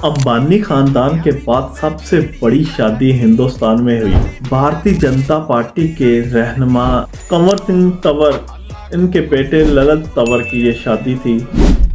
अंबानी खानदान के बाद सबसे बड़ी शादी हिंदुस्तान में हुई। भारतीय जनता पार्टी के रहनुमा कंवर सिंह तंवर, इनके बेटे ललित तंवर की ये शादी थी।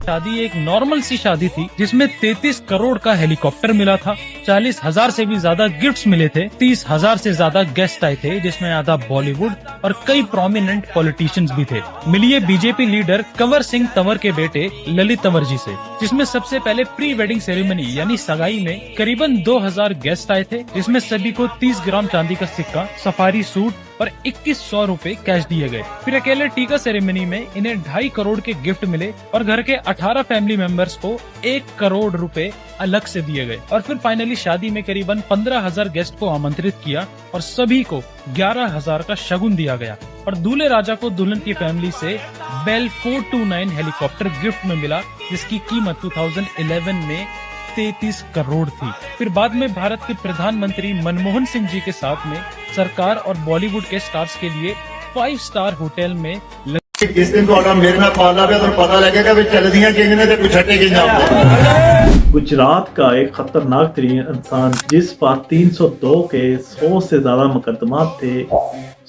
शादी एक नॉर्मल सी शादी थी जिसमें 33 करोड़ का हेलीकॉप्टर मिला था, 40,000 से भी ज्यादा गिफ्ट्स मिले थे, 30,000 से ज्यादा गेस्ट आए थे जिसमें आधा बॉलीवुड और कई प्रोमिनेंट पॉलिटिशियंस भी थे। मिलिए बीजेपी लीडर कंवर सिंह तंवर के बेटे ललित तंवर जी से, जिसमें सबसे पहले प्री वेडिंग सेरेमनी यानी सगाई में करीबन 2,000 गेस्ट आए थे, जिसमें सभी को 30 ग्राम चांदी का सिक्का, सफारी सूट और 2100 रुपए कैश दिए गए। फिर अकेले टीका सेरेमनी में इन्हें 2.5 करोड़ के गिफ्ट मिले और घर के 18 फैमिली मेंबर्स को 1 करोड़ रुपए अलग से दिए गए। और फिर फाइनली शादी में करीबन 15,000 गेस्ट को आमंत्रित किया और सभी को 11,000 का शगुन दिया गया। और दूल्हे राजा को दुल्हन की फैमिली से बेल 429 हेलीकॉप्टर गिफ्ट में मिला, जिसकी कीमत 2011 में 33 करोड़ थी। फिर बाद में भारत के प्रधानमंत्री मनमोहन सिंह जी के साथ में सरकार और बॉलीवुड के स्टार्स के लिए 5 स्टार होटल में जिस दिन मेरे में पाला पे तो पता लगेगा भी चलदियां किंगने ते पिछटे की जाते। गुजरात का एक खतरनाक तरीन इंसान जिस पर 302 के 100 से ज्यादा मुकदमा थे,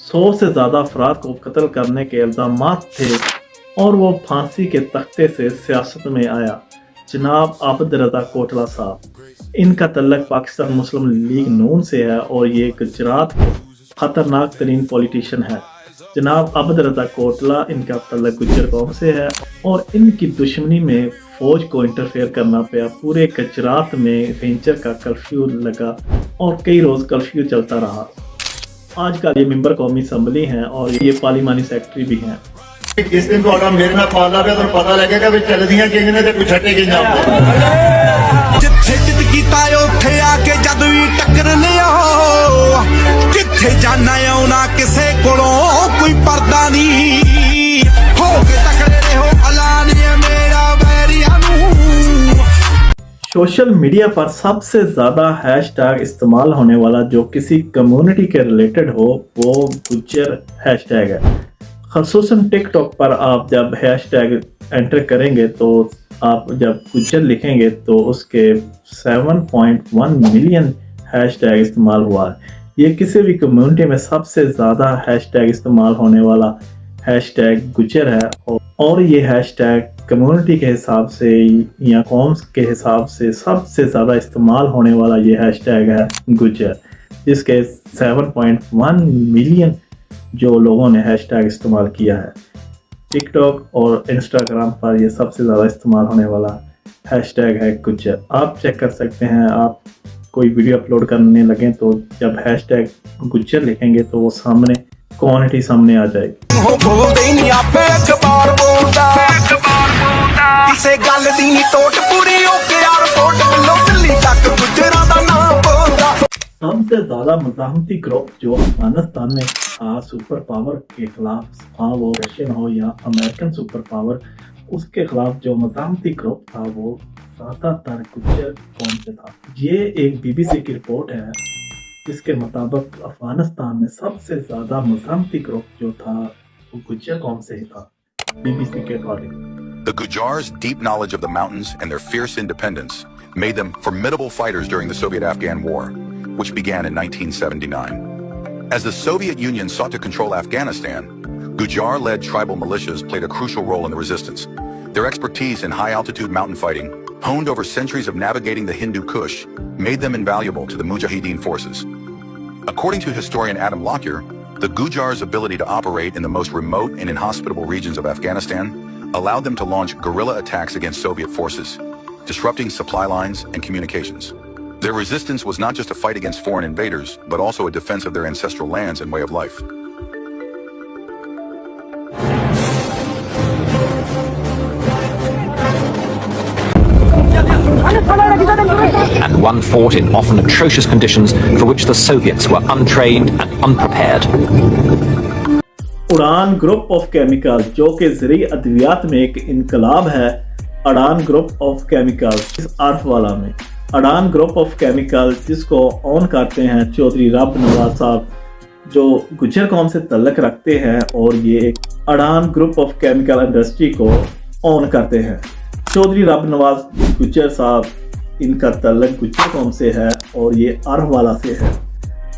100 से ज्यादा अफराद को कत्ल करने के इल्जाम थे और वो फांसी के तख्ते से सियासत में आया, जनाब आबद रजा कोटला साहब। इनका तल्लक पाकिस्तान मुस्लिम लीग नून से है और ये गुजरात के खतरनाक तरीन पॉलिटिशियन है। जनाब आबद रजा कोटला, इनका तल्लक गुज्जर कौम से है और इनकी दुश्मनी में फौज को इंटरफेयर करना पड़ा। पूरे गुजरात में रेंजर का कर्फ्यू लगा और कई रोज कर्फ्यू चलता रहा। आजकल ये मेंबर कौमी असम्बली हैं और ये पार्लिमानी सेक्रेटरी भी हैं। जिस दिन मेरे में पाला पे तो पता लगेगा भी चलदियां किंगने ते पिछटे की जाते। जिथे जिद कीता उथे आके जद भी टक्कर लियो, किथे जाना आउना किसे कोलों कोई पर्दा नहीं, हो के तकड़े रहो ऐलान ये मेरा वैरिया नू। सोशल मीडिया पर सबसे ज्यादा हैशटैग इस्तेमाल होने वाला जो किसी कम्युनिटी के रिलेटेड हो वो गुज्जर हैशटैग है। ख़ुसूसन टिकटॉक पर आप जब हैशटैग एंटर करेंगे तो आप जब गुज्जर लिखेंगे तो उसके 7.1 मिलियन हैशटैग इस्तेमाल हुआ है। ये किसी भी कम्युनिटी में सबसे ज़्यादा हैशटैग इस्तेमाल होने वाला हैशटैग गुज्जर है और ये हैशटैग कम्युनिटी के हिसाब से या कौम्स के हिसाब से सबसे ज़्यादा इस्तेमाल होने वाला ये हैशटैग है गुज्जर, जिसके 7.1 मिलियन जो लोगों ने हैशटैग इस्तेमाल किया है। टिकटॉक और इंस्टाग्राम पर ये सबसे ज़्यादा इस्तेमाल होने वाला हैशटैग है गुज्जर। आप चेक कर सकते हैं, आप कोई वीडियो अपलोड करने लगें तो जब हैशटैग गुज्जर लिखेंगे तो वो सामने कम्युनिटी सामने आ जाएगी। सबसे ज्यादा मज़ाहमती ग्रुप जो अफगानिस्तान में था सुपर पावर के खिलाफ, हाँ वो रशियन हो या अमेरिकन सुपर पावर, उसके खिलाफ जो मज़ाहमती ग्रुप था वो ज़्यादातर गुज्जर कौम से था। ये एक बीबीसी की रिपोर्ट है जिसके मुताबिक अफगानिस्तान में सबसे ज्यादा मज़ाहमती ग्रुप जो था वो गुज्जर कौम से ही था, बीबीसी के according. The Gujars' deep knowledge of the mountains and their fierce independence made them formidable fighters during the Soviet-Afghan War, which began in 1979. As the Soviet Union sought to control Afghanistan, Gujar-led tribal militias played a crucial role in the resistance. Their expertise in high-altitude mountain fighting, honed over centuries of navigating the Hindu Kush, made them invaluable to the Mujahideen forces. According to historian Adam Lockyer, the Gujars' ability to operate in the most remote and inhospitable regions of Afghanistan allowed them to launch guerrilla attacks against Soviet forces, disrupting supply lines and communications. Their resistance was not just a fight against foreign invaders, but also a defense of their ancestral lands and way of life. And one fought in often atrocious conditions for which the Soviets were untrained and unprepared. उड़ान group of chemical जो कि ज़रिए अद्वियात में एक इनकलाब है। अड़ान group of chemical इस आर्फवाला में अड़ान ग्रुप ऑफ केमिकल जिसको ऑन करते हैं चौधरी रब नवाज साहब जो गुज्जर कौम से तल्लक रखते हैं और ये एक अड़ान ग्रुप ऑफ केमिकल इंडस्ट्री को ऑन करते हैं। चौधरी रब नवाज गुज्जर साहब इनका ताल्लुक गुज्जर कौम से है और ये अरवाला से है।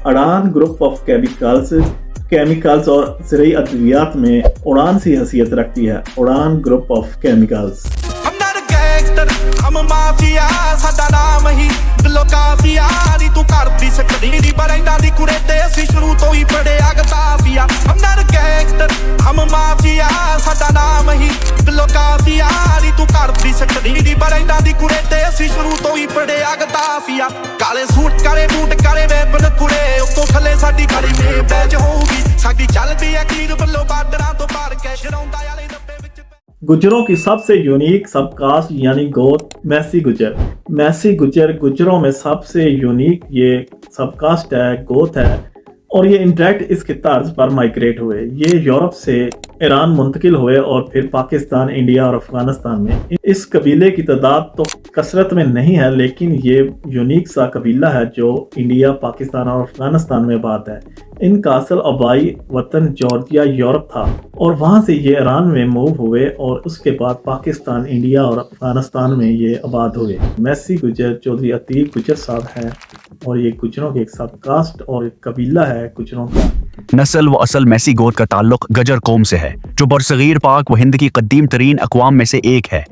उड़ान ग्रुप ऑफ केमिकल्स और ज़रूरी अद्वियात में उड़ान सी हैसियत रखती है। उड़ान ग्रुप ऑफ केमिकल्स। अंदर गैंगस्टर हम माफिया साडा नाम ही दिलों काफिया नी तू करदी सकदी दी बरैंडा दी कुड़े ते असी शुरू तो ही पड़े अगताफिया। अंदर गैंगस्टर हम माफिया साडा नाम ही दिलों काफिया नी तू करदी सकदी दी बरैंडा दी कुड़े ते असी शुरू तो ही पड़े अगताफिया। काले सूट काले बूट काले वेपन कुड़े उतो थले साडी खड़ी में बैज होगी साडी चलदी है कीर बल्लो बादरां तो पार के शरौंदा वाले डब्बे विच। गुज्जरों की सबसे यूनिक सबकास्ट यानी गोत मैसी गुज्जर गुज्जरों में सबसे यूनिक ये सबकास्ट है, गोत है और ये इंटरेक्ट इसके तर्ज पर माइग्रेट हुए। ये यूरोप से ईरान मुंतकिल हुए और फिर पाकिस्तान, इंडिया और अफगानिस्तान में। इस कबीले की तादाद तो कसरत में नहीं है, लेकिन ये यूनिक सा कबीला है जो इंडिया, पाकिस्तान और अफगानिस्तान में बात है। इनका असल आबाई वतन जॉर्जिया यूरोप था और वहाँ से ये ईरान में मूव हुए और उसके बाद पाकिस्तान, इंडिया और अफगानिस्तान में ये आबाद हुए। मैसी गुज्जर चौधरी अतीक गुज्जर साहब हैं और ये गुज्जरों के एक सबकास्ट और एक कबीला है गुज्जरों का। नस्ल व असल मैसी गोत का ताल्लुक गजर कौम से है जो बरसगीर पाक व हिंद की कदीम तरीन अक़वाम में से एक है।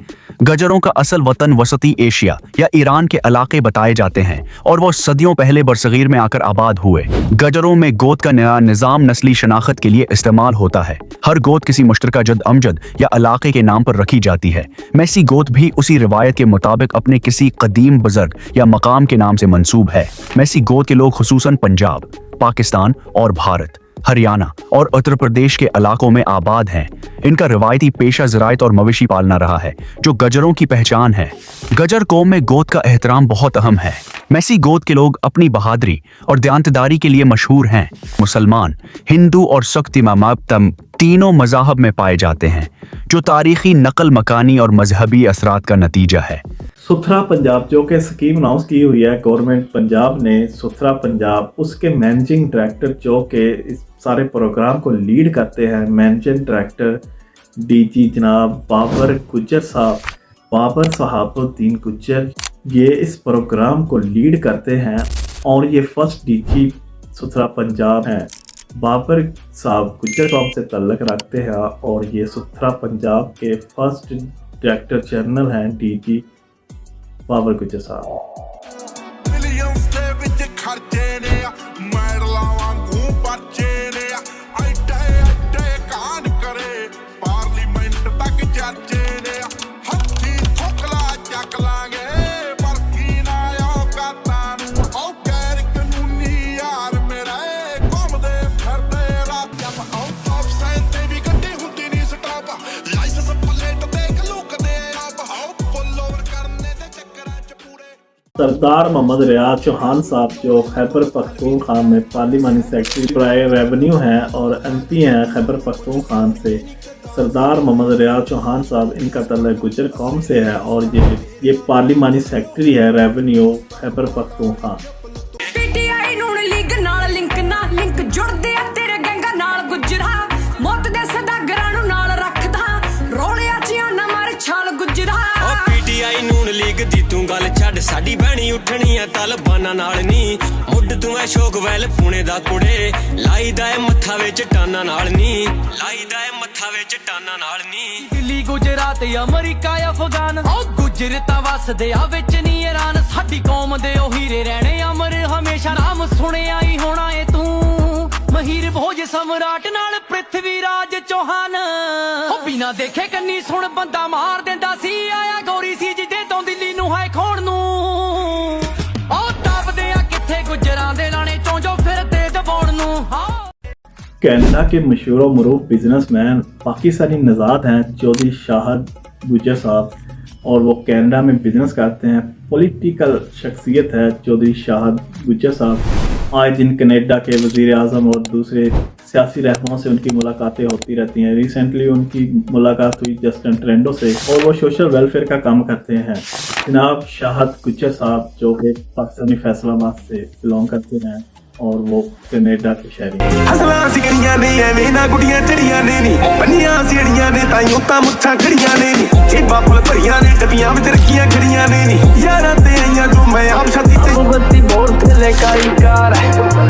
गजरों का असल वतन वसती एशिया या ईरान के इलाके बताए जाते हैं और वो सदियों पहले बरसगीर में आकर आबाद हुए। गजरों में गोत का नया निज़ाम नस्ली शनाख्त के लिए इस्तेमाल होता है। हर गोत किसी मुश्तरका जद अमजद या इलाके के नाम पर रखी जाती है। मैसी गोत भी उसी रिवायत के मुताबिक अपने किसी कदीम बुजुर्ग या मकाम के नाम से मंसूब है। मैसी गोत के लोग खुसूसन पंजाब, पाकिस्तान और भारत, हरियाणा और उत्तर प्रदेश के इलाकों में आबाद हैं। इनका रिवायती पेशा ज़राअत और मवेशी पालना रहा है जो गजरों की पहचान है। गजर कौम में गोत का एहतराम बहुत अहम है। मैसी गोत के लोग अपनी बहादुरी और दयानतदारी के लिए मशहूर हैं। मुसलमान, हिंदू और सख्त इमाम तीनों मज़ाहब में पाए जाते हैं जो तारीखी नकल मकानी और मजहबी असरात का नतीजा है। सुथरा पंजाब जो कि स्कीम अनाउंस की हुई है गवर्नमेंट पंजाब ने, सुथरा पंजाब, उसके मैनेजिंग डायरेक्टर जो कि इस सारे प्रोग्राम को लीड करते हैं, मैनेजिंग डायरेक्टर डीजी जनाब बाबर सहाबुद्दीन गुज्जर, ये इस प्रोग्राम को लीड करते हैं और ये फर्स्ट डीजी सुथरा पंजाब हैं। बाबर साहब गुज्जर कौम से तल्लक रखते हैं और ये सुथरा पंजाब के फर्स्ट डायरेक्टर जनरल हैं डीजी बाबर गुज्जर साहब। मिलियंस दे विच खर्चे ने मैडलां वांगू परचे ने ऐडे कांड करे पार्लीमेंट तक चर्चे ने हत्थी ठोकला चक लांगे पर की ना औकातां नूं औ गैर कानूनी यार मेरा घुमदे फिरदे रातियां आउट ऑफ साइड ते भी गड्डी हुंदी नहीं स्टॉप लाइसेंस प्लेट देख लुकदे आप हाउ पुल ओवर करने दे चक्करां च पूरे। सरदार मोहम्मद रियाज चौहान साहब जो खैबर पख्तूनख्वा में पार्लिमानी सेक्रेटरी प्राय रेवेन्यू हैं और एमपी हैं खैबर पख्तूनख्वा से। सरदार मोहम्मद रियाज चौहान साहब, इनका ताल्लुक गुज्जर कौम से है और ये पार्लिमानी सेक्रेटरी है रेवेन्यू खैबर पख्तूनख्वा। पीटीआई नून लीग नाल लिंक जुड़दे आ तेरे गैंगा नाल गुजरा मौत दे सदागरां नूं नाल रखदा रोलिया चियां ना मार छाल गुजरा। ओ पीटीआई नून लीग दी तू गल छड्ड साडी बहनी उठनी है तालिबानां नाल नी मुੱਢ तू ऐ शोक वैल पुणे दा कुड़े लाईदा ऐ मत्था विच टाना नाल नी लाईदा ऐ मत्था विच टाना नाल नी। दिल्ली गुजरात अमरीका अफगान ओ गुजर ता वसदे आ विच नी ईरान साडी कौम दे ओ हीरे रहने अमर हमेशा नाम सुणिया ही होना ए तू महीर भोज सम्राट नाल पृथ्वी राज चौहान ओ बिना देखे कन्नी सुन बंदा मार देंदा सी आया गौरी सी जिदे तो दिल्ली नूं है खोण नूं ओ दबदे आ किथे गुजरां दे लाणे चों जो फिरदे दबाउण नूं। कनाडा के मशहूर और मरूफ बिजनेसमैन पाकिस्तानी नज़ाद हैं चौधरी शाहद गुज्जर साहब और वो कनाडा में बिजनेस करते हैं। पॉलिटिकल शख्सियत है चौधरी शाहद गुज्जर साहब। आए दिन कनाडा के वज़ीर आज़म और दूसरे सियासी रहनुमाओं से उनकी मुलाकातें होती रहती हैं। रिसेंटली उनकी मुलाकात हुई जस्टिन ट्रेंडो से और वो सोशल वेलफेयर का काम करते हैं। जनाब शाहद गुज्जर साहब जो कि पाकिस्तानी फैसलाबाद से बिलोंग करते हैं और वो कनाडा के शहरी। ਹਸਲਾਂ ਸਿਕੜੀਆਂ ਨੇ ਐਵੇਂ ਨਾ ਗੁੱਡੀਆਂ ਚੜੀਆਂ ਨੇ ਨੀ ਪੰਨੀਆਂ ਸੀੜੀਆਂ ਨੇ ਤਾਈਓ ਤਾਂ ਮੁੱਛਾਂ ਖੜੀਆਂ ਨੇ ਨੀ ਜੇਬਾਂ ਫੁੱਲ ਭਰੀਆਂ ਨੇ ਡੱਬੀਆਂ ਵਿੱਚ ਰੱਖੀਆਂ ਖੜੀਆਂ ਨੇ ਨੀ ਯਾਰਾਂ ਤੇ ਆਈਆਂ ਜੋ ਮੈਂ ਆਪ ਛਾਤੀ ਤੇ ਬੱਤੀ ਬੋਰ ਥੱਲੇ ਕਾਈ ਕਾਰ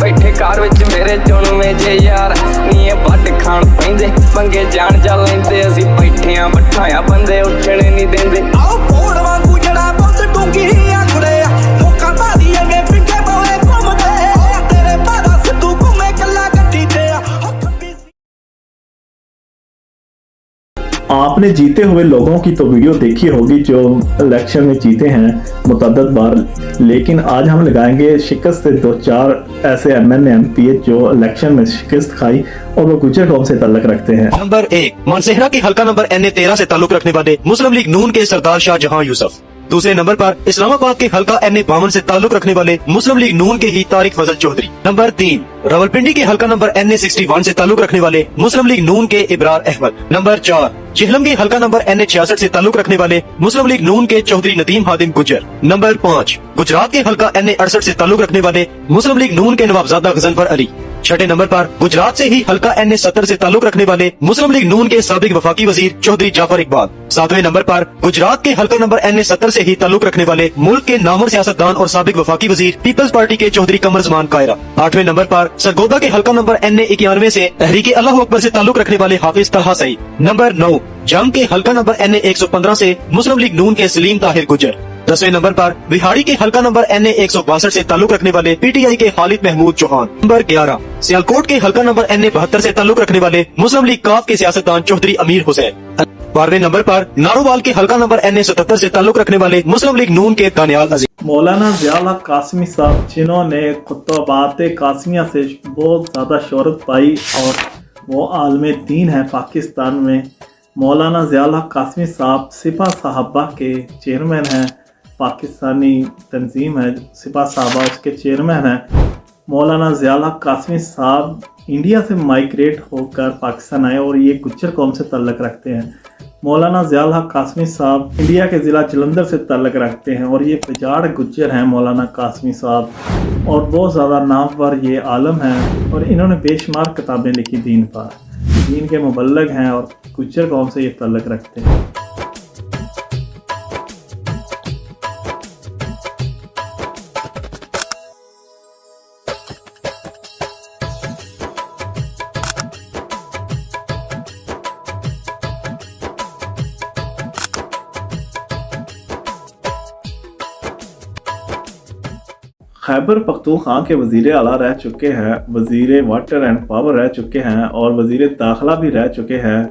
ਬੈਠੇ ਕਾਰ ਵਿੱਚ ਮੇਰੇ ਚੁਣਵੇਂ ਜੇ ਯਾਰ ਨੀ ਇਹ ਵੱਟ ਖਾਣ ਪੈਂਦੇ ਪੰਗੇ ਜਾਣ ਜਾ ਲੈਂਦੇ ਅਸੀਂ ਬੈਠਿਆਂ ਬਿਠਾਇਆ ਬੰਦੇ ਉੱਠਣੇ ਨਹੀਂ ਦਿੰਦੇ ਆਓ ਪੋੜ ਵਾਂਗੂ ਜਿਹੜਾ ਬਹੁਤ ਡੂੰਗੀ ਆ ਕੁੜੇ ਲੋਕਾਂ ਬਾਦੀ ਐਵੇਂ ਪਿੰਗੇ ਬੋਲੇ ਘੁੰਮਦੇ ਤੇਰੇ ਬਾਦਾ ਸਿੱਧੂ ਘੁੰਮੇ ਕੱਲਾ ਗੱਡੀ ਤੇ आपने जीते हुए लोगों की तो वीडियो देखी होगी जो इलेक्शन में जीते हैं मुतअद्दिद बार, लेकिन आज हम लगाएंगे शिकस्त से 2-4 ऐसे MN MP जो इलेक्शन में शिकस्त खाई और वो गुजर कौम से ताल्लुक रखते हैं। नंबर 1, मानसेहरा के हल्का नंबर NA13 से ताल्लुक रखने वाले मुस्लिम लीग नून के सरदार शाहजहां यूसुफ। दूसरे नंबर पर इस्लामाबाद के हल्का NA52 से ताल्लुक रखने वाले मुस्लिम लीग नून के ही तारिक फजल चौधरी। नंबर 3, रावलपिंडी के हल्का नंबर NA61 से ताल्लुक रखने वाले मुस्लिम लीग नून के इब्रार अहमद। नंबर 4, चिहलम के हल्का नंबर NA66 से ताल्लुक रखने वाले मुस्लिम लीग नून के चौधरी नदीम हादिम गुज्जर। नंबर 5, गुजरात के हल्का NA68 से ताल्लुक रखने वाले मुस्लिम लीग नून के नवाबजादा गजनफर अली। छठे नंबर पर गुजरात से ही हल्का NA70 से ताल्लुक रखने वाले मुस्लिम लीग नून के साबिक वफाकी वजीर चौधरी जाफर इकबाल। सातवें नंबर पर गुजरात के हल्का नंबर NA70 से ही ताल्लुक रखने वाले मुल्क के नामवर सियासतदान और साबिक वफाकी वजीर पीपल्स पार्टी के चौधरी कमर जमान कायरा। आठवें नंबर पर सरगोदा के हल्का नंबर NA91 से तहरीके अल्लाह अकबर से ताल्लुक रखने वाले हाफिज तलहा सईद। नंबर 9, जंग के हल्का नंबर NA115 से मुस्लिम लीग नून के सलीम ताहिर गुज्जर। 10वें नंबर पर बिहाड़ी के हल्का नंबर NA162 से ताल्लुक रखने वाले PTI के खालिद महमूद चौहान। नंबर 11, सियालकोट के हल्का नंबर NA72 से ताल्लुक रखने वाले मुस्लिम लीग काफ के सियासतदान चौधरी अमीर हुसैन। 12वें नंबर पर नारोवाल के हल्का नंबर NA77 से ताल्लुक रखने वाले मुस्लिम लीग नून के दानियाल अजीज। मौलाना ज़ियाउल हक कासमी साहब जिन्होंने खुतबात कासमिया से बहुत ज़्यादा शोहरत पाई और वो आलम दीन है पाकिस्तान में। मौलाना ज़ियाउल हक कासमी साहब सिपा साहबा के चेयरमैन हैं, पाकिस्तानी तंजीम है सिपा साहबा उसके चेयरमैन हैं। मौलाना ज़ियाउल हक कासमी साहब इंडिया से माइग्रेट होकर पाकिस्तान आए और ये गुज्जर कौम से ताल्लुक़ रखते हैं। मौलाना ज़ियाउल हक कासमी साहब इंडिया के ज़िला जलंधर से ताल्लुक़ रखते हैं और ये बिजाड़ गुज्जर हैं मौलाना कासमी साहब, और बहुत ज़्यादा नामवर ये आलम हैं और इन्होंने बेशुमार किताबें लिखी दीन पर, दीन के मुबल्लग हैं और गुज्जर कौम से ये ताल्लुक़ रखते हैं। खैबर पख्तूनख्वा के वज़ीर आला रह चुके हैं, वज़ीर वाटर एंड पावर रह चुके हैं और वज़ीर दाखिला भी रह चुके हैं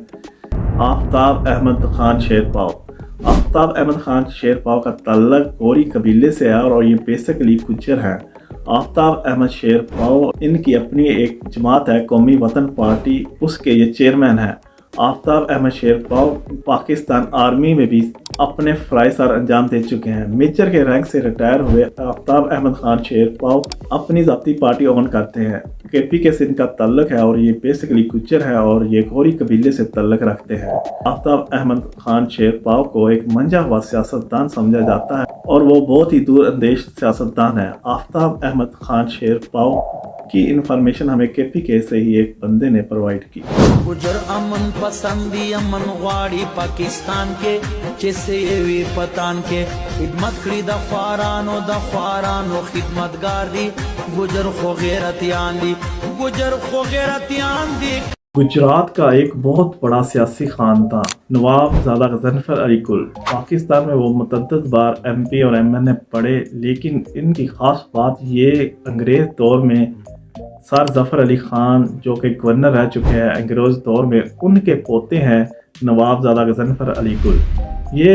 आफ्ताब अहमद खान शेरपाव। आफ्ताब अहमद खान शेरपाव का ताल्लुक गौरी कबीले से है और ये बेसिकली गुज्जर हैं। आफ्ताब अहमद शेरपाव इनकी अपनी एक जमात है कौमी वतन पार्टी, उसके ये चेयरमैन हैं। आफ्ताब अहमद शेरपाव पाकिस्तान आर्मी में भी अपने फ़राइज़ अंजाम दे चुके हैं। मेजर के रैंक से रिटायर हुए आफ्ताब अहमद खान शेरपाव अपनी ज़ाती पार्टी ओन करते हैं। KPK से इनका ताल्लुक है और ये बेसिकली गुज्जर है और ये गौरी कबीले से ताल्लुक रखते हैं। आफ्ताब अहमद खान शेरपाव को एक मंझा हुआ सियासतदान समझा जाता है और वो बहुत ही दूर अंदेश सियासतदान है। आफ्ताब अहमद खान शेरपाव की इंफॉर्मेशन हमें KPK से ही एक बंदे ने प्रोवाइड की। गुजर अमन पसंदी अमन वाड़ी पाकिस्तान के जैसे ये पतान के खिदमत खड़ी दफारानो खिदमतगार दी गुजर खो गैरतियान दी गुजर खो गैरतियान दी। गुजरात का एक बहुत बड़ा सियासी खानदान नवाबजादा गजनफर अली कुल, पाकिस्तान में वो मुतअद्दिद बार MP और MN पढ़े, लेकिन इनकी ख़ास बात ये अंग्रेज़ दौर में सर ज़फ़र अली ख़ान जो कि गवर्नर रह चुके हैं अंग्रेज़ दौर में, उनके पोते हैं नवाबजादा गजनफर अली कुल। ये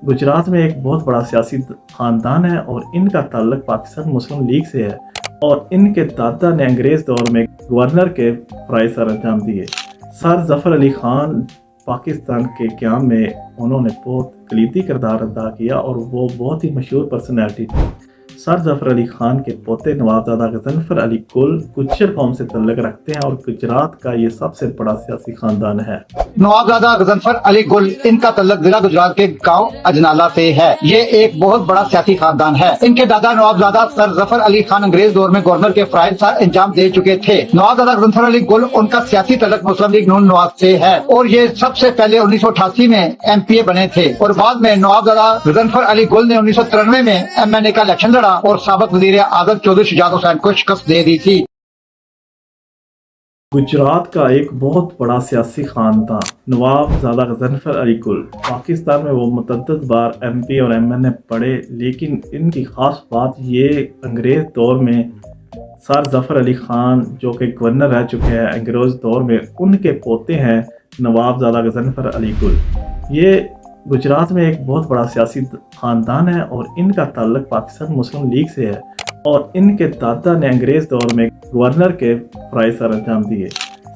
गुजरात में एक बहुत बड़ा सियासी ख़ानदान है और इनका ताल्लुक़ पाकिस्तान मुस्लिम लीग से है और इनके दादा ने अंग्रेज़ दौर में गवर्नर के फ़राइज़ अंजाम दिए। सर ज़फ़र अली ख़ान पाकिस्तान के क़याम में उन्होंने बहुत कलीदी किरदार अदा किया और वो बहुत ही मशहूर पर्सनैलिटी थी। सर जफर अली खान के पोते नवाबजादा गजनफर अली कुल गुज्जर कौम से तल्लुक़ रखते हैं और गुजरात का ये सबसे बड़ा सियासी खानदान है। नवाबजादा गजनफर अली गुल, इनका तल्लुक़ जिला गुजरात के गांव अजनाला से है। ये एक बहुत बड़ा सियासी खानदान है। इनके दादा नवाबजादा सर जफर अली खान अंग्रेज दौर में गवर्नर के फराइज का इंजाम दे चुके थे। नवाबजादा गजनफर अली गुल, उनका सियासी तल्लुक़ मुस्लिम लीग नून नवाज से है और ये सबसे पहले 1988 में MPA बने थे और बाद में नवाबजादा गजनफर अली गुल ने 1993 में MNA का इलेक्शन लड़ा और साबिक़ वज़ीर आज़म चौधरी शुजात हुसैन को शिकस्त दे दी थी। गुजरात का एक बहुत बड़ा सियासी खानदान नवाबजादा गजनफर अली गुल, पाकिस्तान में वो मुतअद्दिद बार MP और MNA पढ़े, लेकिन इनकी खास बात ये अंग्रेज दौर में सर जफर अली खान जो कि गवर्नर रह चुके हैं अंग्रेज दौर में, उनके पोते हैं नवाबजादा गजनफर अली गुल। ये गुजरात में एक बहुत बड़ा सियासी खानदान है और इनका ताल्लुक पाकिस्तान मुस्लिम लीग से है और इनके दादा ने अंग्रेज दौर में गवर्नर के फराइज सर अंजाम दिए।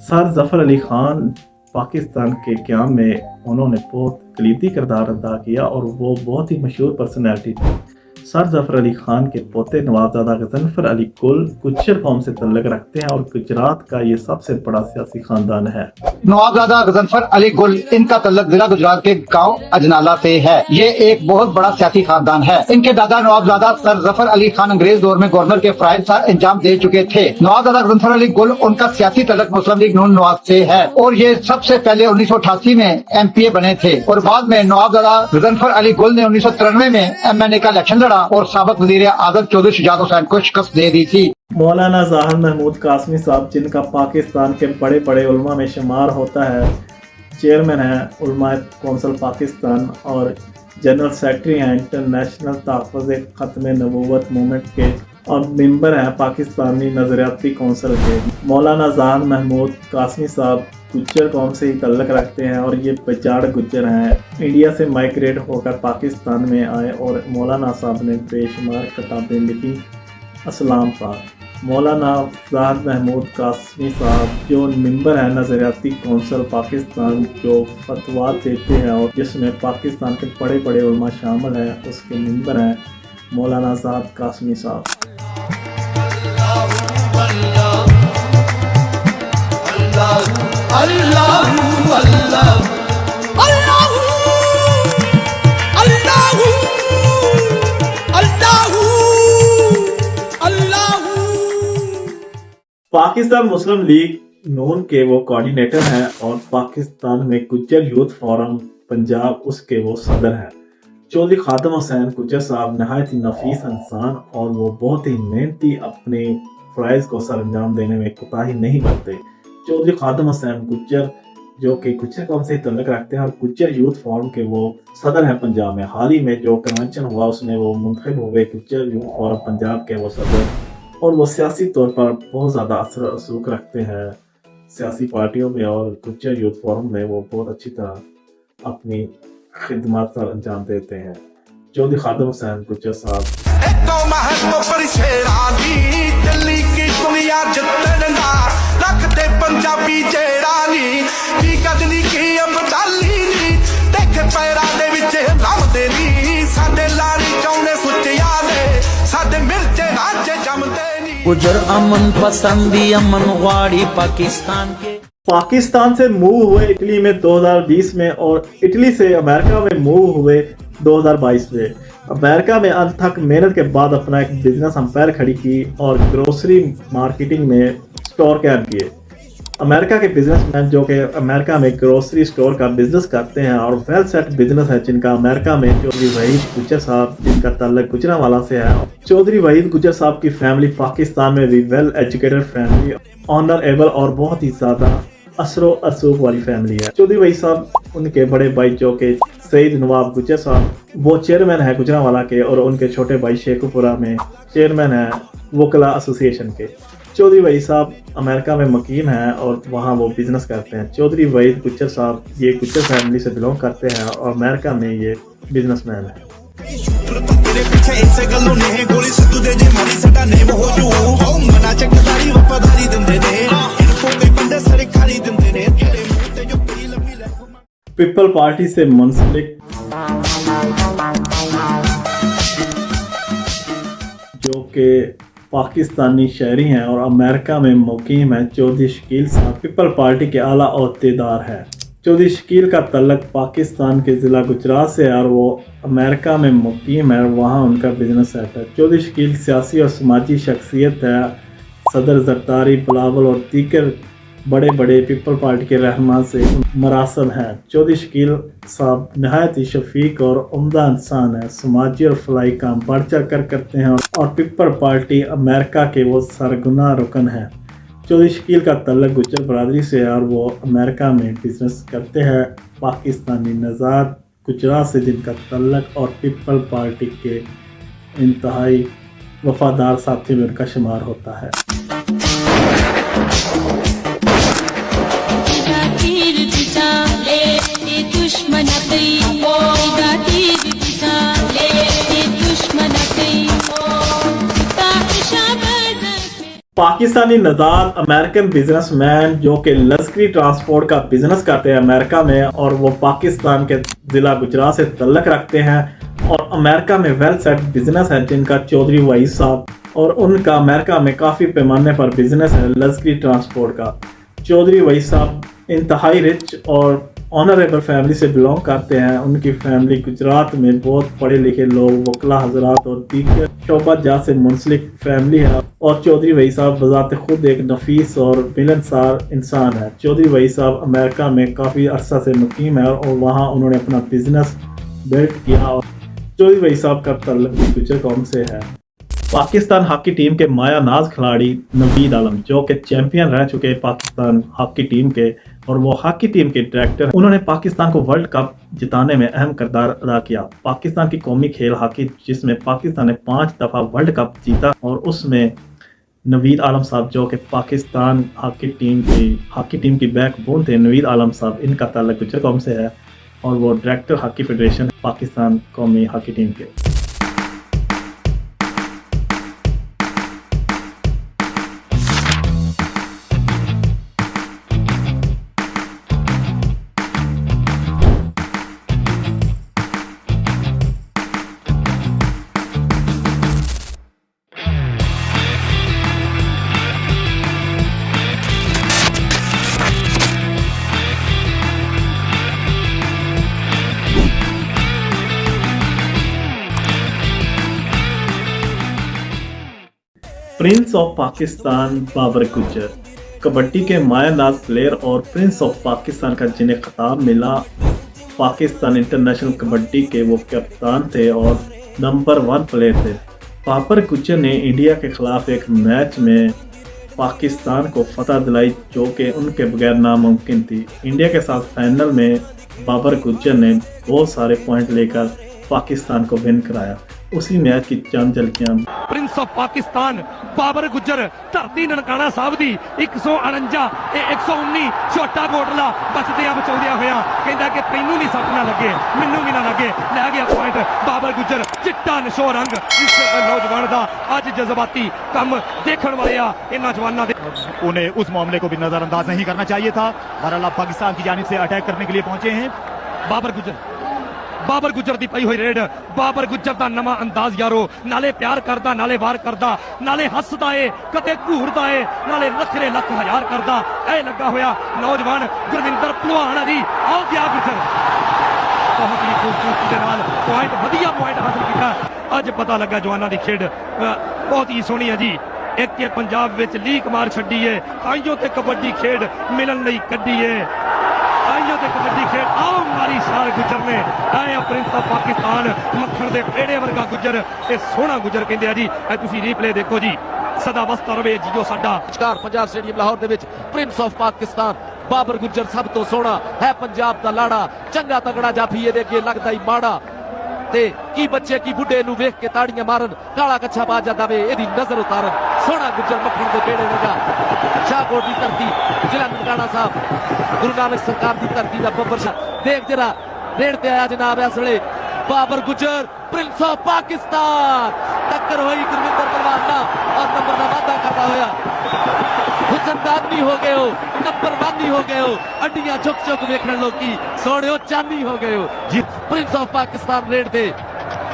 सर जफर अली खान पाकिस्तान के क़याम में उन्होंने बहुत कलीदी किरदार अदा किया और वो बहुत ही मशहूर पर्सनैलिटी थी। सर जफर अली खान के पोते नवाबजादा गजनफर अली गुल गुज्जर कौम से तल्लुक़ रखते हैं और गुजरात का ये सबसे बड़ा सियासी खानदान है। नवाबजादा गजनफर अली गुल, इनका तल्लुक़ जिला गुजरात के गांव अजनाला से है। ये एक बहुत बड़ा सियासी खानदान है। इनके दादा नवाबजादा सर जफर अली खान अंग्रेज दौर में गवर्नर के फराइज का इंजाम दे चुके थे। नवाबजादा गजनफर अली गुल, उनका सियासी तल्लुक़ मुस्लिम लीग नून नवाज से है और ये सबसे पहले 1988 में MPA बने थे और बाद में नवाबजादा गजनफर अली गुल ने 1993 में MNA का इलेक्शन लड़ा और साबिक़ वज़ीर आज़म चौधरी शुजात हुसैन को शिकस्त दे दी थी। मौलाना ज़ाहिर महमूद कासमी साहब, जिनका पाकिस्तान के बड़े बड़े उलमा में शुमार होता है, चेयरमैन है उलमा कौंसिल पाकिस्तान और जनरल सेक्रेटरी हैं इंटरनेशनल तहफ़्फ़ुज़ ख़त्म नबूवत मूवमेंट के और मेंबर हैं पाकिस्तानी नज़रियाती कौंसिल के। मौलाना ज़ाहिर महमूद कासमी साहब गुज्जर कौम से ही तल्लुक़ रखते हैं और ये बजाड़ गुज्जर हैं। इंडिया से माइग्रेट होकर पाकिस्तान में आए और मौलाना साहब ने बेशुमार किताबें लिखी अस्सलाम पाक। मौलाना ज़ाहिर महमूद कासमी साहब जो मेंबर हैं नज़रियाती कौंसिल पाकिस्तान, जो फतवा देते हैं और जिसमें पाकिस्तान के बड़े बड़े उलमा शामिल हैं, उसके मेंबर हैं मौलाना ज़ाहिर कासमी साहब। पाकिस्तान मुस्लिम लीग नून के वो कोऑर्डिनेटर हैं और पाकिस्तान में गुज्जर यूथ फोरम पंजाब उसके वो सदर हैं। चौधरी खादम हुसैन गुज्जर साहब नहायत ही नफीस इंसान और वो बहुत ही मेहनती, अपने फ़राइज़ को सर अंजाम देने में कोताही नहीं बरतते। चौधरी खादम हुसैन गुज्जर जो कि गुज्जर कौम से तल्लुक़ रखते हैं और गुज्जर यूथ फोरम के वो सदर हैं पंजाब में। हाल ही में जो कन्वेंशन हुआ उसमें वो मुंतखब हो गए गुज्जर यूथ फोरम पंजाब के वो सदर और वो सियासी तौर पर बहुत ज़्यादा असर रसूख रखते हैं सियासी पार्टियों में और गुज्जर यूथ फोरम में वो बहुत अच्छी तरह अपनी खिदमत सर अंजाम देते हैं। चौधरी खादम हुसैन गुज्जर साहब पंजाबी जेड़ा नी की कदनी की अबदाली नी देखे पैरा दे विच लावदे नी साडे लारी चौने सुच्चिया दे साडे मिर्चे राज्य जमदे नी गुजर अमन पसंदी अमन वाड़ी पाकिस्तान के। पाकिस्तान से मूव हुए इटली में 2020 में और इटली से अमेरिका में मूव हुए 2022 में। अमेरिका में अथक मेहनत के बाद अपना एक बिजनेस अंपायर खड़ी की और ग्रोसरी मार्केटिंग में स्टोर कैम किए। अमेरिका के बिजनेसमैन जो कि अमेरिका में ग्रोसरी स्टोर का बिजनेस करते हैं और वेल सेट बिजनेस है, जिनका अमेरिका में चौधरी वहीद गुज्जर साहब, जिनका ताल्लुक गुजरांवाला से है। चौधरी वहीद गुज्जर साहब की फैमिली पाकिस्तान में भी वेल एजुकेटेड फैमिली, ऑनरेबल और बहुत ही ज़्यादा असरो असूख वाली फैमिली है। चौधरी वहीद साहब, उनके बड़े भाई जो कि सईद नवाब गुज्जर साहब, वो चेयरमैन है गुजरांवाला के और उनके छोटे भाई शेखुपुरा में चेयरमैन है वकला एसोसिएशन के। चौधरी वहीद साहब अमेरिका में मुकीम हैं और वहाँ वो बिजनेस करते हैं। चौधरी वहीद गुज्जर साहब ये गुज्जर फैमिली से बिलोंग करते हैं और अमेरिका में ये बिजनेसमैन है। पीपल पार्टी से मुंसलिक जो कि पाकिस्तानी शहरी हैं और अमेरिका में मुकीम है। चौधरी शकील साहब पीपल पार्टी के आला ओहदेदार हैं। चौधरी शकील का तल्लक पाकिस्तान के ज़िला गुजरात से है और वो अमेरिका में मुकीम है और वहाँ उनका बिजनेस सेट है। चौधरी शकील सियासी और समाजी शख्सियत है। सदर जरदारी, बिलावल और दीगर बड़े बड़े पीपल पार्टी के रहनुमा से मरासब हैं। चौधरी शकील साहब नहायत ही शफीक और उम्दा इंसान है। समाजी और फलाई काम बढ़ चढ़ कर करते हैं और पीपल पार्टी अमेरिका के वो सरगुना रुकन हैं। चौधरी शकील का तल्लक गुज्जर बरादरी से है और वो अमेरिका में बिजनेस करते हैं। पाकिस्तानी नज़ार गुजरात से जिनका तल्लक और पीपल पार्टी के इंतहाई वफादार साथी में उनका शुमार होता है। पाकिस्तानी नज़ाद अमेरिकन बिजनेसमैन जो कि लश्करी ट्रांसपोर्ट का बिजनेस करते हैं अमेरिका में और वो पाकिस्तान के ज़िला गुजरात से तल्लक रखते हैं और अमेरिका में वेल सेट बिजनेस है जिनका चौधरी वहीद साहब, और उनका अमेरिका में काफ़ी पैमाने पर बिजनेस है लश्करी ट्रांसपोर्ट का। चौधरी वहीद साहब इंतहाई रिच और ऑनरेबल फैमिली से बिलोंग करते हैं। उनकी फैमिली गुजरात में बहुत पढ़े लिखे लोग, वकला हजरात और दीगर शोबाजात से मुंसलिक फैमिली है और चौधरी वहीद साहब बज़ात खुद एक नफीस और मिलनसार इंसान है। चौधरी वहीद साहब अमेरिका में काफ़ी अरसा से मुकीम है और वहाँ उन्होंने अपना बिजनेस बिल्ड किया और चौधरी वहीद साहब का तल्लुक भी गुज्जर कौम से है। पाकिस्तान हॉकी टीम के माया नाज खिलाड़ी नवीद आलम जो कि चैंपियन रह चुके हैं पाकिस्तान हॉकी टीम के और वो हॉकी टीम के डायरेक्टर, उन्होंने पाकिस्तान को वर्ल्ड कप जिताने में अहम किरदार अदा किया। पाकिस्तान की कौमी खेल हॉकी जिसमें पाकिस्तान ने 5 दफ़ा वर्ल्ड कप जीता और उसमें नवीद आलम साहब जो कि पाकिस्तान हॉकी टीम की बैकबोन थे। नवीद आलम साहब इनका ताल्लुक गुज्जर कौम से है और वो डायरेक्टर हॉकी फेडरेशन पाकिस्तान कौमी हॉकी टीम के। प्रिंस ऑफ पाकिस्तान बाबर गुज्जर कबड्डी के माया नाज प्लेयर और प्रिंस ऑफ पाकिस्तान का जिन्हें खिताब मिला। पाकिस्तान इंटरनेशनल कबड्डी के वो कप्तान थे और नंबर 1 प्लेयर थे। बाबर गुज्जर ने इंडिया के खिलाफ एक मैच में पाकिस्तान को फतह दिलाई जो कि उनके बगैर नामुमकिन थी। इंडिया के साथ फाइनल में बाबर गुज्जर ने बहुत सारे पॉइंट लेकर पाकिस्तान को विन कराया। उसी मैच की चंद झलकियां। प्रिंस ऑफ पाकिस्तान बाबर गुज्जर धरती ननकाना साहब दी 149 ਤੇ 119 ਛੋਟਾ ਕੋਟਲਾ ਬਚਦਿਆਂ ਬਚਾਉਂਦਿਆਂ ਹੋਇਆ ਕਹਿੰਦਾ ਕਿ ਤੈਨੂੰ ਨਹੀਂ ਸੱਟ ਨਾ ਲੱਗੇ ਮੈਨੂੰ ਵੀ ਨਾ ਲੱਗੇ। ਲੈ ਗਿਆ ਪੁਆਇੰਟ ਬਾਬਰ ਗੁੱਜਰ। ਚਿੱਟਾ ਨਸ਼ੋ ਰੰਗ ਇਸ ਨੌਜਵਾਨ ਦਾ ਅੱਜ जज्बाती ਕੰਮ देखने वाले इन नौजवानों दे। उन्हें उस मामले को भी नजरअंदाज नहीं करना चाहिए था। बहरहाल पाकिस्तान की जानिब से अटैक करने के लिए पहुंचे हैं बाबर गुज्जर दी पई हुई रेड। बाबर गुज्जर दा नवा अंदाज यारो, नाले प्यार करदा नाले वार करदा नाले हसदा है कते घूरदा है नाले लखरे लख हजार करदा। ऐ लगा होया नौजवान गुरविंदर भलवान दी। आ गया गुज्जर बहुत ही खूबसूरती दे नाल पॉइंट वधिया पॉइंट हासिल किया। अज पता लगा जवाना दी खेड बहुत ही सोहनी है जी। एक के पंजाब विच लीक मार छड्डी है आइयो ते कबड्डी खेड मिलन लई कड्डी है। आइयो ते कबड्डी खेड आओ मारी शार गुज्जर ने। आया प्रिंस ऑफ पाकिस्तान मक्खण दे पेड़े वर्गा गुज्जर ते सोहना गुज्जर कहंदे आ जी। ऐ तुसी रीप्ले देखो जी। सदा वस्ता रवे जियो साडा पंजाब स्टेडियम लाहौर दे विच प्रिंस ऑफ पाकिस्तान बाबर गुज्जर सब तो सोहना है पंजाब दा लाड़ा। चंगा तगड़ा जाफी दे अगे लगदा ही माड़ा ते की बच्चे की बुढ़े नू वेख के ताड़ियां मारन काला कच्छा पा जांदा वे एदी नजर उतारन। सोहना गुज्जर मक्खण दे पेड़े वर्गा शाहकोट दी धरती जिला ननकाना साहब गुरु नानक सरकार दी धरती दा बब्बर शाह देख जरा रेड ते आया जनाब इस वेले बाबर गुज्जर प्रिंस ऑफ पाकिस्तान। टक्कर हुई गुरविंदर भलवान दा और नंबर दा वादा करदा होया हुसनदानी हो गए हो नंबर 1 हो गए हो। अड्डियां चुक चुक वेखण लोकी सोहणियो चांदी हो गए हो जी। प्रिंस ऑफ पाकिस्तान रेड दे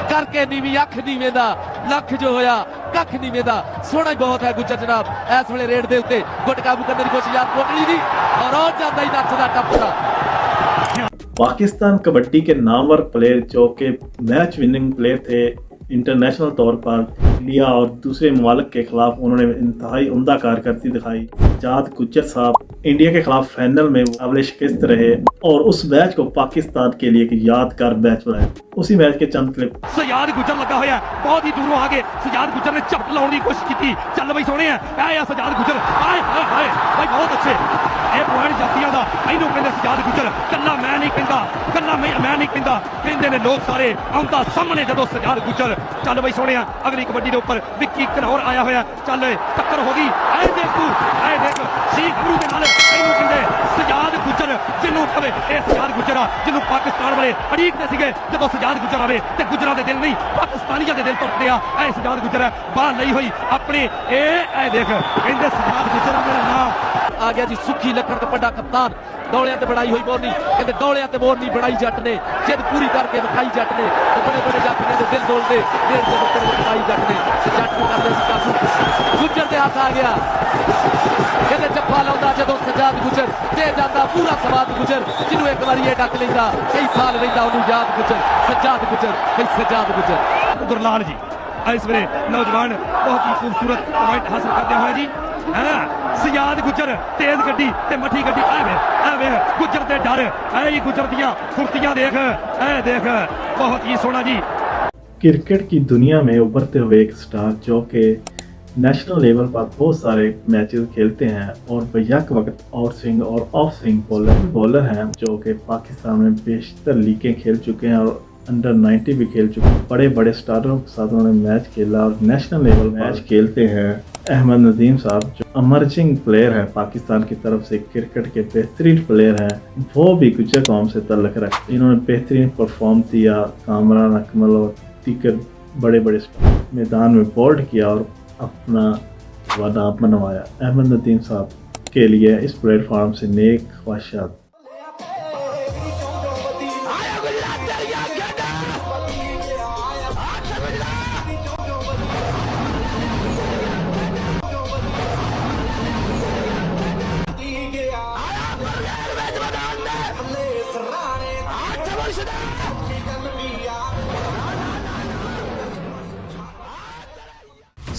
करके नीवी अख नीवे दा लख जो होया कख नीवे दा सोहना ही बहुत है गुज्जर जनाब इस वेले रेड दे उत्ते गुट काबू करने की कोशिश याद कोटली दी और जांदा ही नੱਚਦਾ टपदा। पाकिस्तान कबड्डी के नामवर प्लेयर जो कि मैच विनिंग प्लेयर थे इंटरनेशनल तौर पर इंडिया और दूसरे ममालिक के खिलाफ उन्होंने इंतहाई उम्दा कारकर्दगी दिखाई। सज्जाद गुज्जर साहब इंडिया के खिलाफ फाइनल में काबिल शिकस्त रहे और उस मैच को पाकिस्तान के लिए एक यादगार मैच बनाया। उसी मैच के चंद क्लिप। सजाद गुज्जर लगा होया बहुत ही दूरों आगे सजाद गुज्जर ने झपट लाने की कोशिश की। चल बई सोने है सजाद गुज्जर हाय हाय हाय भाई बहुत अच्छे ਇਹ ਪੁਆਇੰਟ ਜਾਤੀਆਂ ਦਾ ਇਹਨੂੰ ਕਹਿੰਦੇ ਸਜਾਦ ਗੁੱਜਰ ਕੱਲਾ ਮੈਂ ਨਹੀਂ ਕਹਿੰਦਾ ਕੱਲਾ ਮੈਂ ਨਹੀਂ ਕਹਿੰਦਾ ਕਹਿੰਦੇ ਨੇ ਲੋਕ ਸਾਰੇ ਆਉਂਦਾ ਸਾਹਮਣੇ ਜਦੋਂ ਸਜਾਦ ਗੁੱਜਰ ਚੱਲ ਬਈ ਸੋਹਣਿਆ ਅਗਲੀ ਕਬੱਡੀ ਦੇ ਉੱਪਰ ਵਿੱਕੀ ਘਨੌਰ ਆਇਆ ਹੋਇਆ ਚੱਲ ਟੱਕਰ ਹੋ ਗਈ ਐ ਦੇਖ ਤੂੰ ਐ ਦੇਖ ਸੀ ਗੁਰੂ ਦੇ ਨਾਲ ਇਹਨੂੰ ਕਹਿੰਦੇ ਸਜਾਦ ਗੁੱਜਰ ਜਿਹਨੂੰ ਕਵੇ ਇਹ ਸਜਾਦ ਗੁੱਜਰ ਆ ਜਿਹਨੂੰ ਪਾਕਿਸਤਾਨ ਵਾਲੇ ਅੜੀਕਦੇ ਸੀਗੇ ਜਦੋਂ ਸਜਾਦ ਗੁੱਜਰ ਆਵੇ ਤੇ ਗੁੱਜਰਾਂ ਦੇ ਦਿਲ ਨਹੀਂ ਪਾਕਿਸਤਾਨੀਆਂ ਦੇ ਦਿਲ ਟੁੱਟਦੇ ਆ ਐ ਸਜਾਦ ਗੁੱਜਰ ਹੈ ਬਾਹਰ ਲਈ ਹੋਈ ਆਪਣੇ ਇਹ ਐ ਦੇਖ ਕਹਿੰਦੇ ਸਜਾਦ ਗੁੱਜਰ ਆ ਮੇਰਾ ਨਾਮ आ गया जी सुखी लखन का बड़ा कप्तान दौड़िया ते बनाई हुई बोरनी कहते दौड़िया ते बोरनी बनाई जट ने जिद पूरी करके विखाई जट ने तो बड़े बड़े जाफिया दे दिल तोड़ दे देर के उत्तर बनाई जट ने जट को कर दे काबू गुज्जर दे हाथ आ गया कहते जफ्फा लाउंदा जदों सजाद गुज्जर दे जाता पूरा सवाद गुज्जर जिन्हों एक बार ये डक लैंदा कई साल रहिंदा ओनू याद गुज्जर सजाद गुज्जर गुरलाल जी इस वे नौजवान बहुत ही खूबसूरत पॉइंट हासिल करते हुए जी सजाद गुज्जर तेज गड्डी ते मठी गड्डी ऐ गुज्जर दे डर ऐ गुज्जर दियां फुर्तियां देख ऐ देख बहुत ही सोहना जी। क्रिकेट की दुनिया में उभरते हुए एक स्टार जो कि नेशनल लेवल पर बहुत सारे मैचेस खेलते हैं और बेयक वक्त आउट स्विंग और ऑफ स्विंग बॉलर हैं जो कि पाकिस्तान में बेशतर लीगें खेल चुके हैं और अंडर 90 भी खेल चुके हैं। बड़े बड़े स्टारों के साथ उन्होंने मैच खेला और नेशनल लेवल मैच खेलते हैं। अहमद नदीम साहब जो अमर्जिंग प्लेयर है पाकिस्तान की तरफ से क्रिकेट के बेहतरीन प्लेयर हैं वो भी गुज्जर कौम से तल्लक रखते। इन्होंने बेहतरीन परफॉर्म किया। कामरान अकमल और दीगर बड़े बड़े मैदान में बोल्ड किया और अपना वादा मनवाया। अहमद नदीम साहब के लिए इस प्लेटफॉर्म से नेक ख्वाहिशात।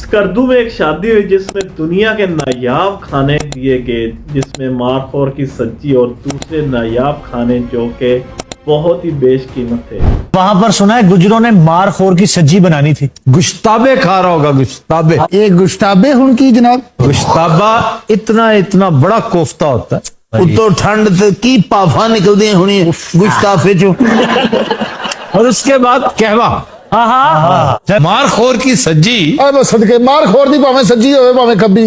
स्कर्दू में एक शादी हुई जिसमें दुनिया के नायाब खाने दिए गए जिसमें मारखोर की सब्जी और दूसरे नायाब खाने जो कि बहुत ही बेशकीमत थे। वहाँ पर सुना है गुजरों ने मारखोर की सब्जी बनानी थी। गुश्ताबे खा रहा होगा गुश्ताबे। ये गुश्ताबे उनकी जनाब गुश्ताबा इतना इतना बड़ा कोफ्ता होता है उतो ठंड की पाफा निकलती होनी गुश्ताफे चो और उसके बाद कहवा मारखोर की सज्जी सदके मारखोर दी भावें सज्जी होवे भावें कब्बी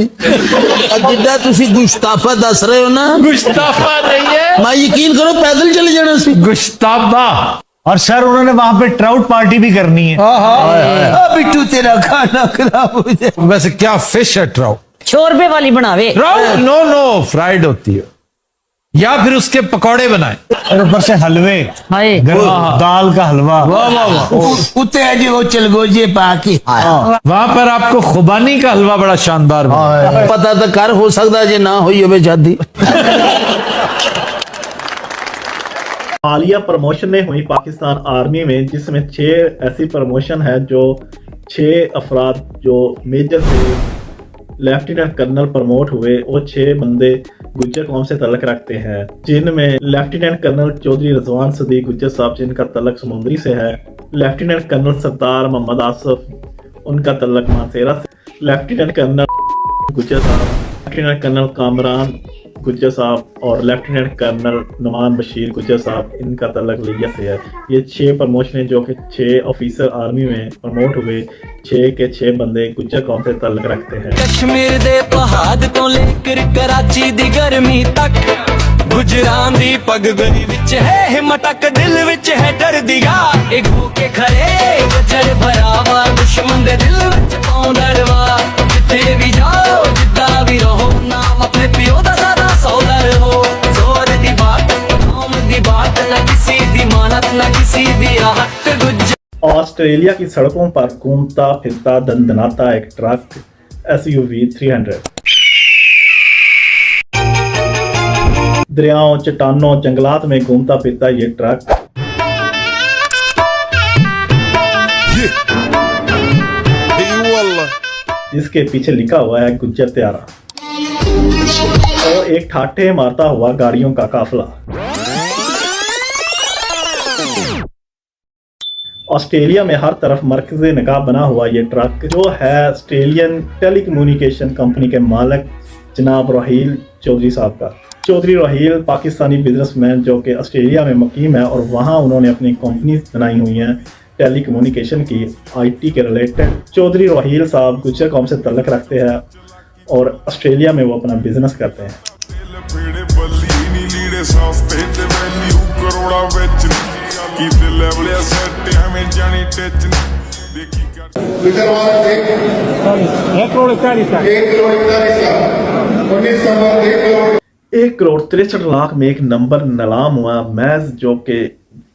जिद्दा तुसी गुश्ताफा दस रहे हो ना गुश्ताफा नहीं है मैं यकीन करो पैदल चले जाना सी गुश्ताबा। और सर उन्होंने वहां पे ट्राउट पार्टी भी करनी है। बिट्टू तेरा खाना खराब हो जाए। वैसे क्या फिश है ट्राउट 100 रुपए वाली बनावे ट्राउट नो फ्राइड होती है या फिर उसके पकौड़े बनाए और ऊपर से हलवे दाल का हलवा उते वो चलगोजे पाके वहाँ पर आपको खुबानी का हलवा बड़ा शानदार पता तो कर हो सकता जे ना हुई हो शादी। हालिया प्रमोशन हुई पाकिस्तान आर्मी में जिसमें 6 ऐसी प्रमोशन है जो 6 अफराद जो मेजर से लेफ्टिनेंट कर्नल प्रमोट हुए वो 6 बंदे गुज्जर कौम से तलक रखते हैं जिनमें लेफ्टिनेंट कर्नल चौधरी रजवान सदीक गुज्जर साहब जिनका तलक समुंदरी से है, लेफ्टिनेंट कर्नल सरदार मोहम्मद आसफ उनका तलक मासेरा से, लेफ्टिनेंट कर्नल गुज्जर साहब, लेफ्टिनेंट कर्नल कामरान गुज्जर साहब और लेफ्टिनेंट कर्नल नुमान बशीर गुज्जर साहब इनका तलक लिया से है। ये 6 प्रमोशनें जो कि 6 ऑफिसर आर्मी में प्रमोट हुए 6 के 6 बंदे गुज्जर कौम से तलक रखते हैं। कश्मीर दे पहाड़ तो लेकर कराची दी गर्मी तक गुजरां दी पग गली विच है हिम्मतक दिल विच है डर दिया एक होके खड़े वजर भरावा दुश्मन दे दिल विच पाउंदा डरवा जिथे भी जाओ जिद्दा भी रहो नाम अपने पियो दा सदा सौदर हो जोर दी बात नाम दी बात ना किसी दी मानत ना किसी दी आहट गुज्जर। ऑस्ट्रेलिया की सड़कों पर घूमता फिरता दंदनाता एक ट्रक SUV 300। दरियाओं, चट्टानों, जंगलात में घूमता फिरता ये ट्रक जिसके पीछे लिखा हुआ है गुज्जर त्यारा, और एक ठाठे मारता हुआ गाड़ियों का काफिला। ऑस्ट्रेलिया में हर तरफ मरकज़े निगाह बना हुआ ये ट्रक जो है ऑस्ट्रेलियन टेलीकम्युनिकेशन कंपनी के मालिक जनाब राहील चौधरी साहब का। चौधरी राहील पाकिस्तानी बिजनेसमैन जो कि ऑस्ट्रेलिया में मुकीम है और वहाँ उन्होंने अपनी कंपनी बनाई हुई हैं टेलीकम्युनिकेशन की, IT के रिलेटेड। चौधरी राहील साहब गुज्जर कौम से तल्लक रखते हैं और ऑस्ट्रेलिया में वो अपना बिजनेस करते हैं। एक करोड़ 63 लाख में एक नंबर नीलाम हुआ मैज जो कि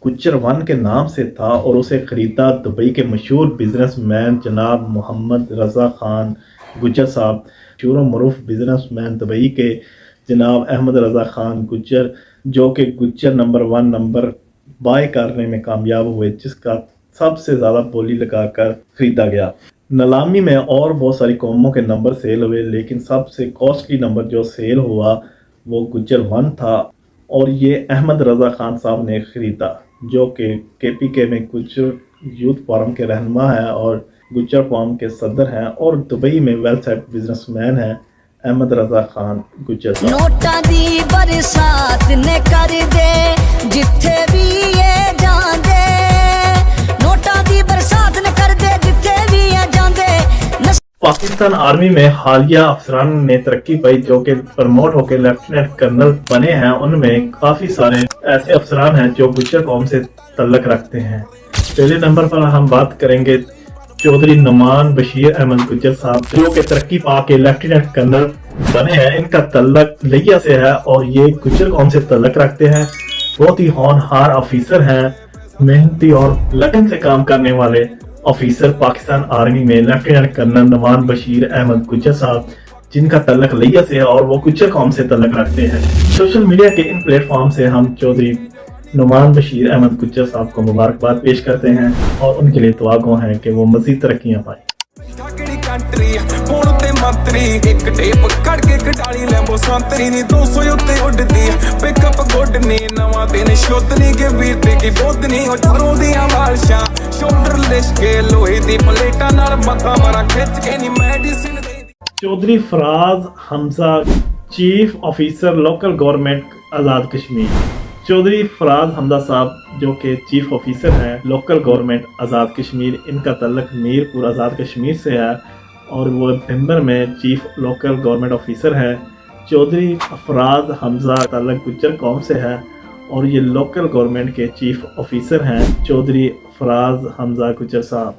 गुज्जर 1 के नाम से था और उसे खरीदा दुबई के मशहूर बिजनेसमैन जनाब मोहम्मद रजा खान गुज्जर साहब। मशहूर मरूफ बिजनेसमैन दुबई के जनाब अहमद रजा खान गुज्जर जो कि गुज्जर नंबर 1 नंबर बाय करने में कामयाब हुए, जिसका सबसे ज़्यादा बोली लगाकर खरीदा गया। नीलामी में और बहुत सारी कौमों के नंबर सेल हुए, लेकिन सबसे कॉस्टली नंबर जो सेल हुआ वो गुज्जर 1 था और ये अहमद रजा खान साहब ने ख़रीदा जो कि KPK में गुज्जर यूथ फोरम के रहनुमा हैं और गुज्जर कौम के सदर हैं और दुबई में वेल सेट बिजनेसमैन हैं अहमद रजा खान गुज्जर साहब। नोटा दी बरसात ने कर दे जिथे भी ये जांदे, नोटा दी बरसात ने कर दे जिथे भी ये जांदे। पाकिस्तान आर्मी में हालिया अफसरान ने तरक्की पाई जो कि प्रमोट होकर लेफ्टिनेंट कर्नल बने हैं। उनमें काफी सारे ऐसे अफसरान हैं जो गुज्जर कौम से तल्लक रखते हैं। पहले नंबर पर हम बात करेंगे चौधरी नुमान बशीर अहमद गुज्जर साहब जो कि तरक्की पा के लेफ्टिनेंट कर्नल बने हैं। इनका तल्लक लिया से है और ये गुज्जर कौम से तल्लक रखते हैं। बहुत ही होनहार ऑफिसर हैं, मेहनती और लगन से काम करने वाले ऑफिसर पाकिस्तान आर्मी में लेफ्टिनेंट कर्नल नुमान बशीर अहमद गुज्जर साहब जिनका तल्लक लिया से है और वो गुज्जर कौम से तल्लक रखते हैं। सोशल मीडिया के इन प्लेटफॉर्म से हम चौधरी नुमान बशीर अहमद गुज्जर साहब को मुबारकबाद पेश करते हैं और उनके लिए दुआ गो हैं कि वो मजीद तरक्कियां पाएं। Chaudhary Faraz Hamza chief officer local government Azad Kashmir. Chaudhary Faraz Hamza साहब जो कि चीफ ऑफिसर हैं लोकल गवर्नमेंट आज़ाद कश्मीर, इनका तल्लक मीरपुर आज़ाद कश्मीर से है और वो दिसंबर में चीफ लोकल गवर्नमेंट ऑफिसर है। चौधरी फराज हमजा तल्लक गुज्जर कौम से है और ये लोकल गवर्नमेंट के चीफ ऑफिसर हैं चौधरी फराज हमजा गुज्जर साहब।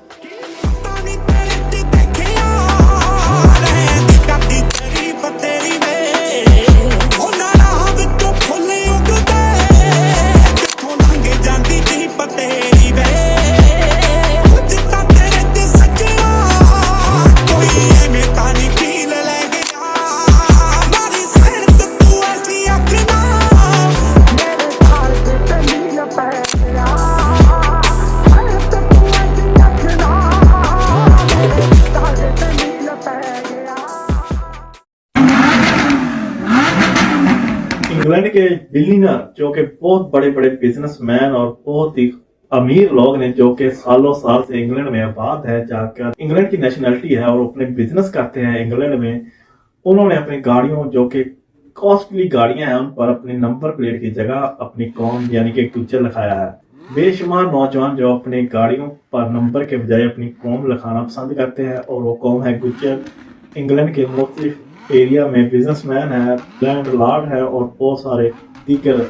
इंग्लैंड के बिलियनर जो कि बहुत बड़े बड़े बिजनेसमैन और बहुत ही अमीर लोग ने जो कि सालों साल से इंग्लैंड में आबाद है, जाकर इंग्लैंड की नेशनलिटी है और अपने बिजनेस करते हैं इंग्लैंड में, उन्होंने अपनी गाड़ियों जो कि कॉस्टली गाड़ियां हैं उन पर अपने नंबर प्लेट की जगह अपनी कौम यानी कि गुज्जर लिखाया है। बेशुमार नौजवान जो अपनी गाड़ियों पर नंबर के बजाय अपनी कौम लिखाना पसंद करते हैं और वो कौम है गुज्जर। इंग्लैंड के मुख्तलिफ एरिया में बिजनेसमैन है, लैंड लॉर्ड है और बहुत सारे दीगर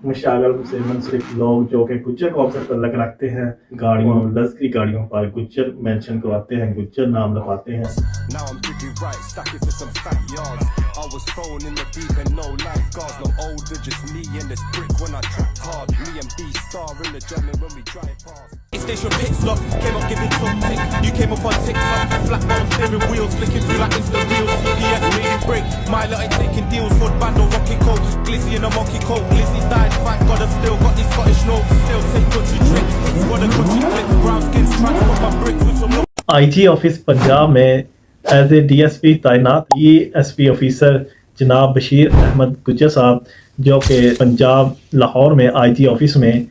मुशागल से मुंसलिक लोग जो कि गुज्जर कौम से तल्लक रखते हैं गाड़ियों लश्करी गाड़ियों पर गुज्जर मेंशन करवाते हैं, गुज्जर नाम लगाते हैं। I was thrown in the deep and no lifeguards, no older, just me and this brick when I trapped hard. Me and B-Star in the German when we drive past. Station pit stop, came up giving top tick. You came up on TikTok, flat bottom steering wheels, flicking through like instant deals. PS made it break, my lot ain't taking deals. Hood band or rocky coat, glizzy in a monkey coat. Glizzy died, thank God I've still got these Scottish notes. Still take country tricks, what a country flicks. Brown skins, trying to put my bricks with some IG office Punjab में as a DSP तैनात ESP officer जनाब बशीर अहमद गुज्जर साहब, जो कि पंजाब लाहौर में IG office में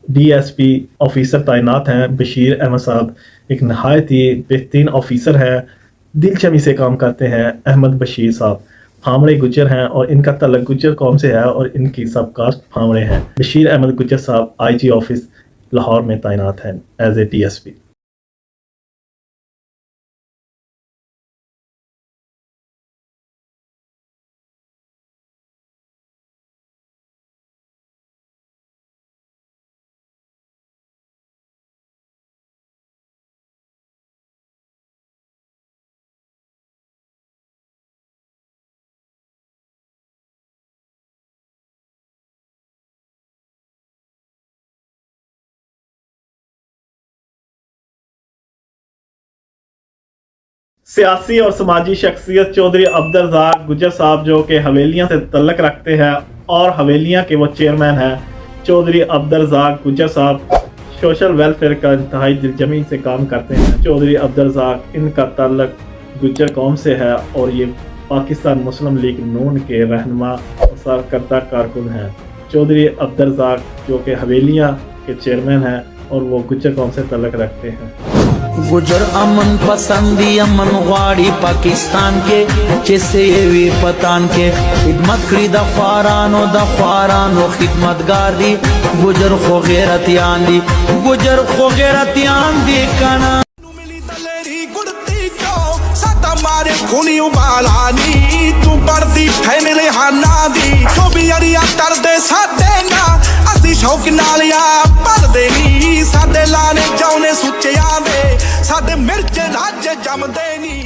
DSP officer तैनात हैं। बशीर अहमद साहब एक नहायत ही बेहतरीन ऑफिसर हैं, दिलचस्पी से काम करते हैं। अहमद बशीर साहब फामड़े गुज्जर हैं और इनका तल्लुक गुज्जर कौम से है और इनकी सब कास्ट फामड़े हैं। बशीर अहमद गुज्जर साहब IG ऑफिस लाहौर में तैनात हैं एज ए DSP। सियासी और समाजी शख्सियत चौधरी अब्दुल रज़ाक गुज्जर साहब, जो कि हवेलियां से तल्लक रखते हैं और हवेलियां के वो चेयरमैन हैं। चौधरी अब्दुल रज़ाक गुज्जर साहब सोशल वेलफेयर का इंतहाई दिलजमी से काम करते हैं। चौधरी अब्दुल रज़ाक इनका तल्लक गुज्जर कौम से है और ये पाकिस्तान मुस्लिम लीग नून के रहनुमा और सरकर्दा कारकुन हैं। चौधरी अब्दुल रज़ाक जो कि हवेलियां के चेयरमैन हैं और वो गुज्जर कौम से तल्लक रखते हैं। गुजर अमन पसंदी अमन वाड़ी पाकिस्तान के जैसे ये वी पतान के खिदमत करी दफारानो खिदमतगार दी गुजर खो गैरतियान दी गुजर खो गैरतियान दी काना मारे खूनी उबाला नी तू बढ़दी फैन रिहाना दी तो भी अरिया तरदे साडे ना असी शौक नाल या भरदे नी साडे लाने चाउने सुच्चियां दे साडे मिर्च राज जमदे नी।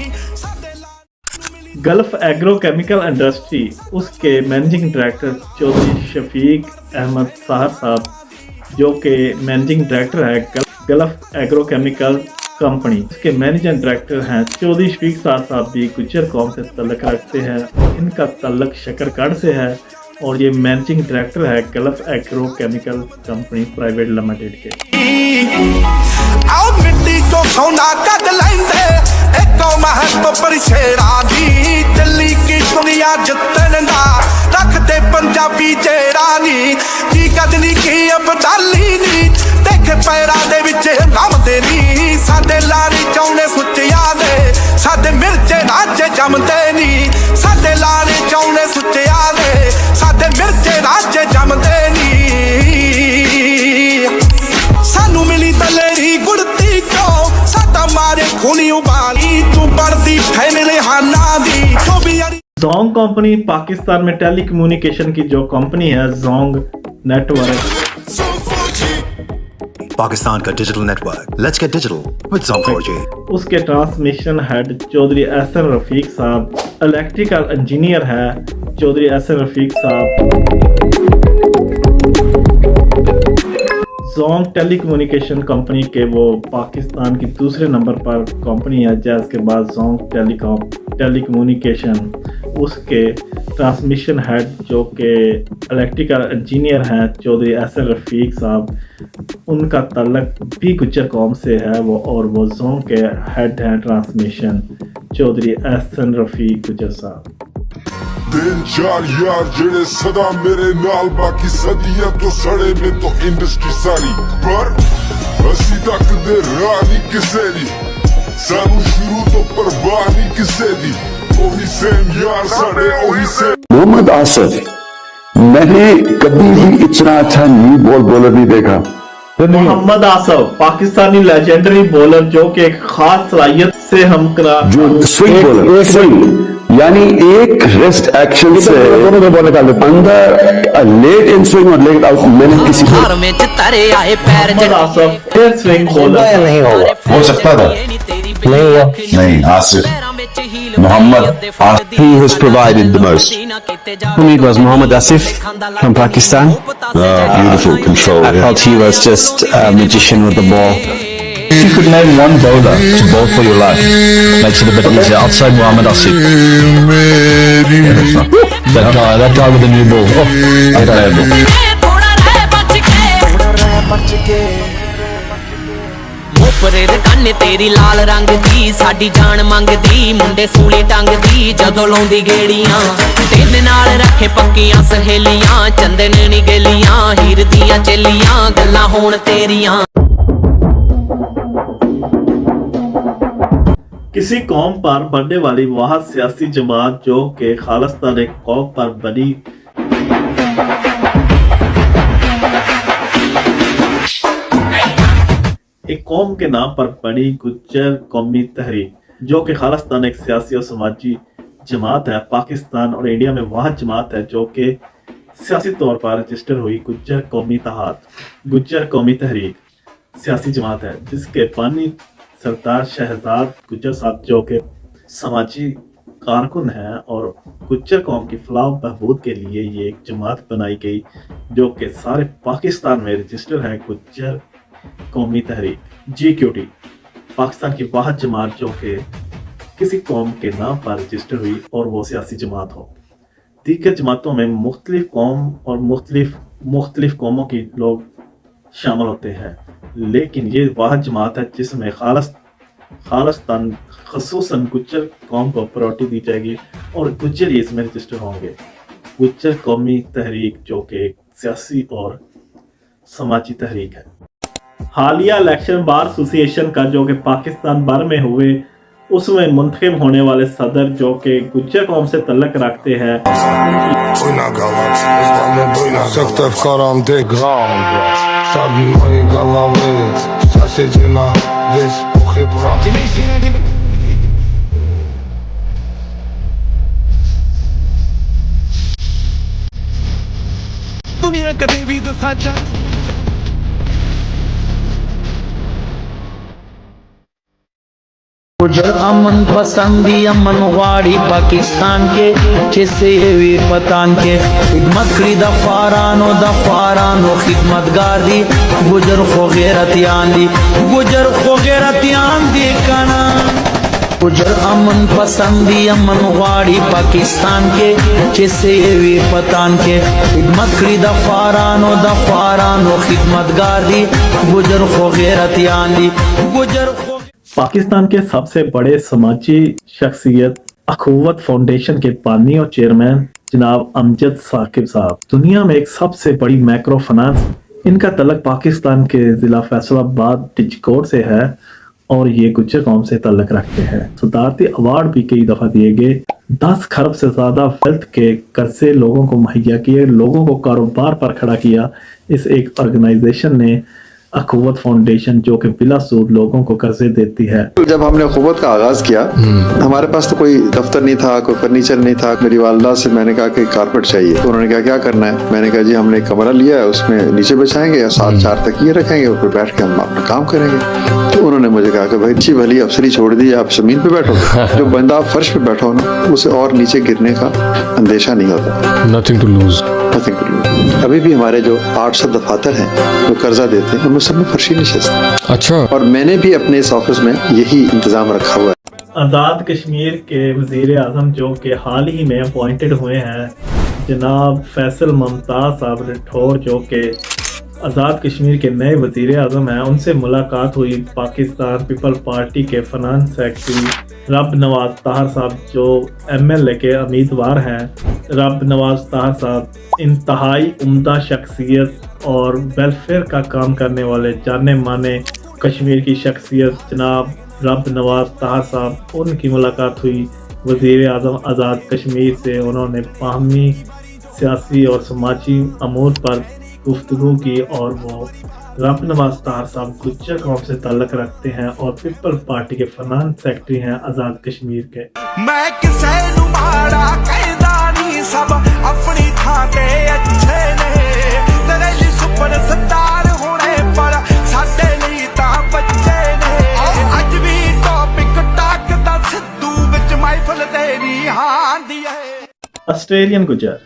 गल्फ एग्रो केमिकल इंडस्ट्री उसके मैनेजिंग डायरेक्टर चौधरी शफीक अहमद साहर साहब, जो कि मैनेजिंग डायरेक्टर है गल्फ एग्रो केमिकल कंपनी, इसके मैनेजिंग डायरेक्टर हैं चौधरी शफीक साहब भी गुज्जर कौम से तल्लक रखते हैं। इनका तल्लक शकरगढ़ से है और ये मैनेजिंग डायरेक्टर है gulf agro chemical company private limited के। आओ मिट्टी को सोना कद लेंदे एको महत्व पर शेरा दी दिल्ली की दुनिया जितन ना रखते पंजाबी चेहरानी की कदनी की अबदाली नी देखे पैरा दे विच रमदे नी साडे लारी चौने सुच्चियां दे साडे मिर्चे राजे जमदे नी साडे लारी चौने सुच्चियां दे साडे मिर्चे राजे जमदे नी। सानू मिली दलेरी गुड़ती चो साडा मारे खूनी उबाली तू बढ़दी फैन रिहाना दी तो भी जोंग कंपनी पाकिस्तान में टेलीकम्युनिकेशन की जो कंपनी है जोंग नेटवर्क, पाकिस्तान का digital network, let's get digital with Jong 4G। उसके ट्रांसमिशन हेड चौधरी एहसन रफीक साहब, इलेक्ट्रिकल इंजीनियर है चौधरी एहसन रफीक साहब। जोंग टेलीकम्युनिकेशन कंपनी के वो पाकिस्तान की दूसरे नंबर पर कंपनी है, जैसे के बाद जोंग टेलीकम्युनिकेशन उसके ट्रांसमिशन हेड जो कि इलेक्ट्रिकल इंजीनियर हैं चौधरी एहसन रफीक साहब, उनका तल्लक भी गुज्जर कौम से है वो और वो जोंग के हेड हैं ट्रांसमिशन चौधरी एहसन रफीक गुज्जर साहब। दिन चार यार जेड़े सदा मेरे नाल बाकी सदियां तो सड़े में तो इंडस्ट्री सारी पर असी तक दे रानी किसे दी सानू शुरू तो परवाह नहीं किसे दी ओही सेम यार साडे ओही सेम। मोहम्मद आसिफ, मैंने कभी भी इतना अच्छा न्यू बॉलर नहीं देखा। मोहम्मद आसिफ पाकिस्तानी लेजेंडरी बॉलर जो कि एक खास सलाहियत से हमकरा जो स्विंग बॉलर यानी एक रिस्ट एक्शन से अंदर लेट इन स्विंग और लेट आउट मैंने किसी को नहीं होगा, हो सकता था नहीं Asif Muhammad Asif, who has provided the most. For me, it was Muhammad Asif from Pakistan. Beautiful control. I felt he was just a magician with the ball. If you could name one bowler to bowl for your life, makes it a bit easier. Outside Muhammad Asif. That guy with the new ball. Oh, unplayable. ਪਰੇ ਦੇ ਕੰਨ ਤੇਰੀ ਲਾਲ ਰੰਗ ਦੀ ਸਾਡੀ ਜਾਨ ਮੰਗਦੀ ਮੁੰਡੇ ਸੂਲੀ ਟੰਗਦੀ ਜਦੋਂ ਲਾਉਂਦੀ ਗੇੜੀਆਂ ਦਿਨ ਨਾਲ ਰੱਖੇ ਪੱਕੀਆਂ ਸਹੇਲੀਆਂ ਚੰਦਨ ਨੀ ਗੇਲੀਆਂ ਹੀਰ ਦੀਆਂ ਚੱਲੀਆਂ ਗੱਲਾਂ ਹੋਣ ਤੇਰੀਆਂ किसी कौम पर बढ़ने वाली वह सियासी जमात जो कि खालिस्तान एक कौम पर बनी एक कौम के नाम पर बनी गुज्जर कौमी तहरीक जो कि खालिस्तान एक सियासी और समाजी जमात है। पाकिस्तान और इंडिया में वह जमात है जो कि सियासी तौर पर रजिस्टर हुई गुज्जर कौमी इत्तेहाद गुज्जर कौमी तहरीक सियासी जमात है, जिसके बानी सरदार शहजाद गुज्जर साहब जो के समाजी कारकुन हैं और गुज्जर कौम की फलाह बहबूद के लिए ये एक जमात बनाई गई जो कि सारे पाकिस्तान में रजिस्टर है। गुज्जर कौमी तहरीक GQT पाकिस्तान की वाह जमात जो कि किसी कौम के नाम पर रजिस्टर हुई और वो सियासी जमात हो। दीगर जमातों में मुख्तलिफ कौम और मुख्तलिफ कौमों के लोग शामिल होते हैं, लेकिन ये वाह जमात है जिसमें खालिस्तान खसूसन गुज्जर कौम को प्रायोरिटी दी जाएगी और गुज्जर ही इसमें रजिस्टर होंगे। गुज्जर कौमी तहरीक जो कि एक सियासी और समाजी तहरीक है। हालिया इलेक्शन बार एसोसिएशन का जो कि पाकिस्तान भर में हुए उसमें मुंतखब होने वाले सदर जो कि गुज्जर कौम से तल्लक रखते हैं दुनिया कभी भी तो साचा गुजर अमन पसंदी अमन वाड़ी पाकिस्तान के जिससे ये वीर पतान के खिदमत खड़ी दफारानो खिदमतगार दी गुजर खो गैरतियान दी काना गुजर अमन पसंदी अमन वाड़ी पाकिस्तान के जिससे ये वीर पतान के खिदमत खड़ी दफारानो खिदमतगार दी गुजर खो गैरतियान दी गुजर पाकिस्तान के सबसे बड़े समाजी शख्सियत अखुवत फाउंडेशन के बानी और चेयरमैन जनाब अमजद साकिब साहब दुनिया में एक सबसे बड़ी माइक्रो फाइनेंस इनका तल्लक पाकिस्तान के जिला फैसलाबाद डिजकोट से है और ये गुज्जर कौम से तल्लक रखते हैं। सदारती अवार्ड भी कई दफा दिए गए। 10 खरब से ज्यादा वेल्थ के कर्जे लोगों को मुहैया किए, लोगों को कारोबार पर खड़ा किया। इस एक ऑर्गेनाइजेशन ने अखुवत फाउंडेशन जो कि बिला सूद लोगों को कर्जे देती है। जब हमने अखुवत का आगाज किया हमारे पास तो कोई दफ्तर नहीं था, कोई फर्नीचर नहीं था। मेरी वालदा से मैंने कहा कि कारपेट चाहिए, तो उन्होंने कहा क्या करना है। मैंने कहा जी हमने एक कमरा लिया है, उसमें नीचे बिछाएंगे या 7-4 तकिए रखेंगे, ऊपर बैठ के हम अपना काम करेंगे। तो उन्होंने मुझे कहा कि भाई अच्छी भली अफसरी छोड़ दी, आप जमीन पे बैठो, जो बंदा फर्श पे बैठा हो ना उसे और नीचे गिरने का अंदेशा नहीं होता। Nothing to lose. अभी भी हमारे जो 800 दफातर हैं जो कर्जा देते हैं उनमें सब में फर्शी नशिस्त। अच्छा। और मैंने भी अपने इस ऑफिस में यही इंतजाम रखा हुआ है। आज़ाद कश्मीर के वज़ीर आज़म जो कि हाल ही में अपॉइंटेड हुए हैं जनाब फैसल मुमताज़ साहब राठौर जो कि आज़ाद कश्मीर के नए वज़ीर आज़म हैं, उनसे मुलाकात हुई। पाकिस्तान पीपल पार्टी के फाइनेंस सेक्रेटरी रब नवाज ताहर साहब जो MLA के उम्मीदवार हैं। रब नवाज ताहर साहब इंतहाई उम्दा शख्सियत और वेलफेयर का काम करने वाले जाने माने कश्मीर की शख्सियत जनाब रब नवाज ताहर साहब, उनकी मुलाकात हुई वज़ीर आज़म आज़ाद कश्मीर से। उन्होंने बाहमी सियासी और समाजी अमूर पर गुफ्तगू की और वो रब नवाज तार साहब गुज्जर कौम से ताल्लुक़ रखते हैं और पीपल पार्टी के फाइनेंस सेक्रेटरी हैं आज़ाद कश्मीर के। मैं किसे नू माड़ा कहदा नहीं, सब अपनी थां ते अच्छे ने, तेरे लिए सुपर स्टार होने पर साडे लिए तां बच्चे ने। अज भी टॉपिक टाक दा सिद्धू विच महफिल तेरी हांदी है। ऑस्ट्रेलियन गुज्जर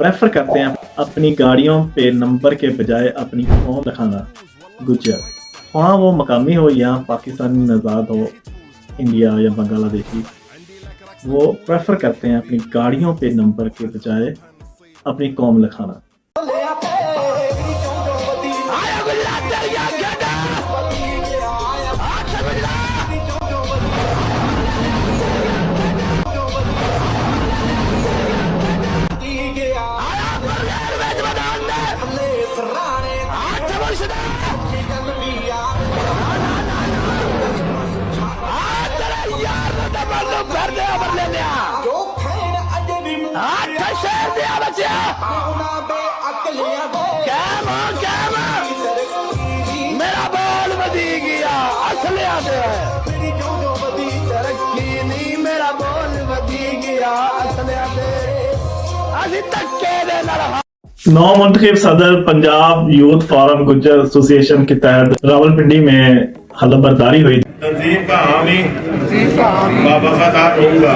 प्रेफर करते हैं अपनी गाड़ियों पे नंबर के बजाय अपनी कौम लिखाना। गुज्जर, हाँ वो मकामी हो या पाकिस्तानी नज़ाद हो, इंडिया या बांग्लादेशी, वो प्रेफर करते हैं अपनी गाड़ियों पे नंबर के बजाय अपनी कौम लिखाना। मेरा बोल बदी गया असलिया तरक्की नहीं, मेरा बोल बदी गया असलिया नौ मुंतखब सदर Punjab youth forum Gujjar association के तहत रावलपिंडी में हलफबरदारी हुई। तंजीम का हामी बावफादार रहूंगा,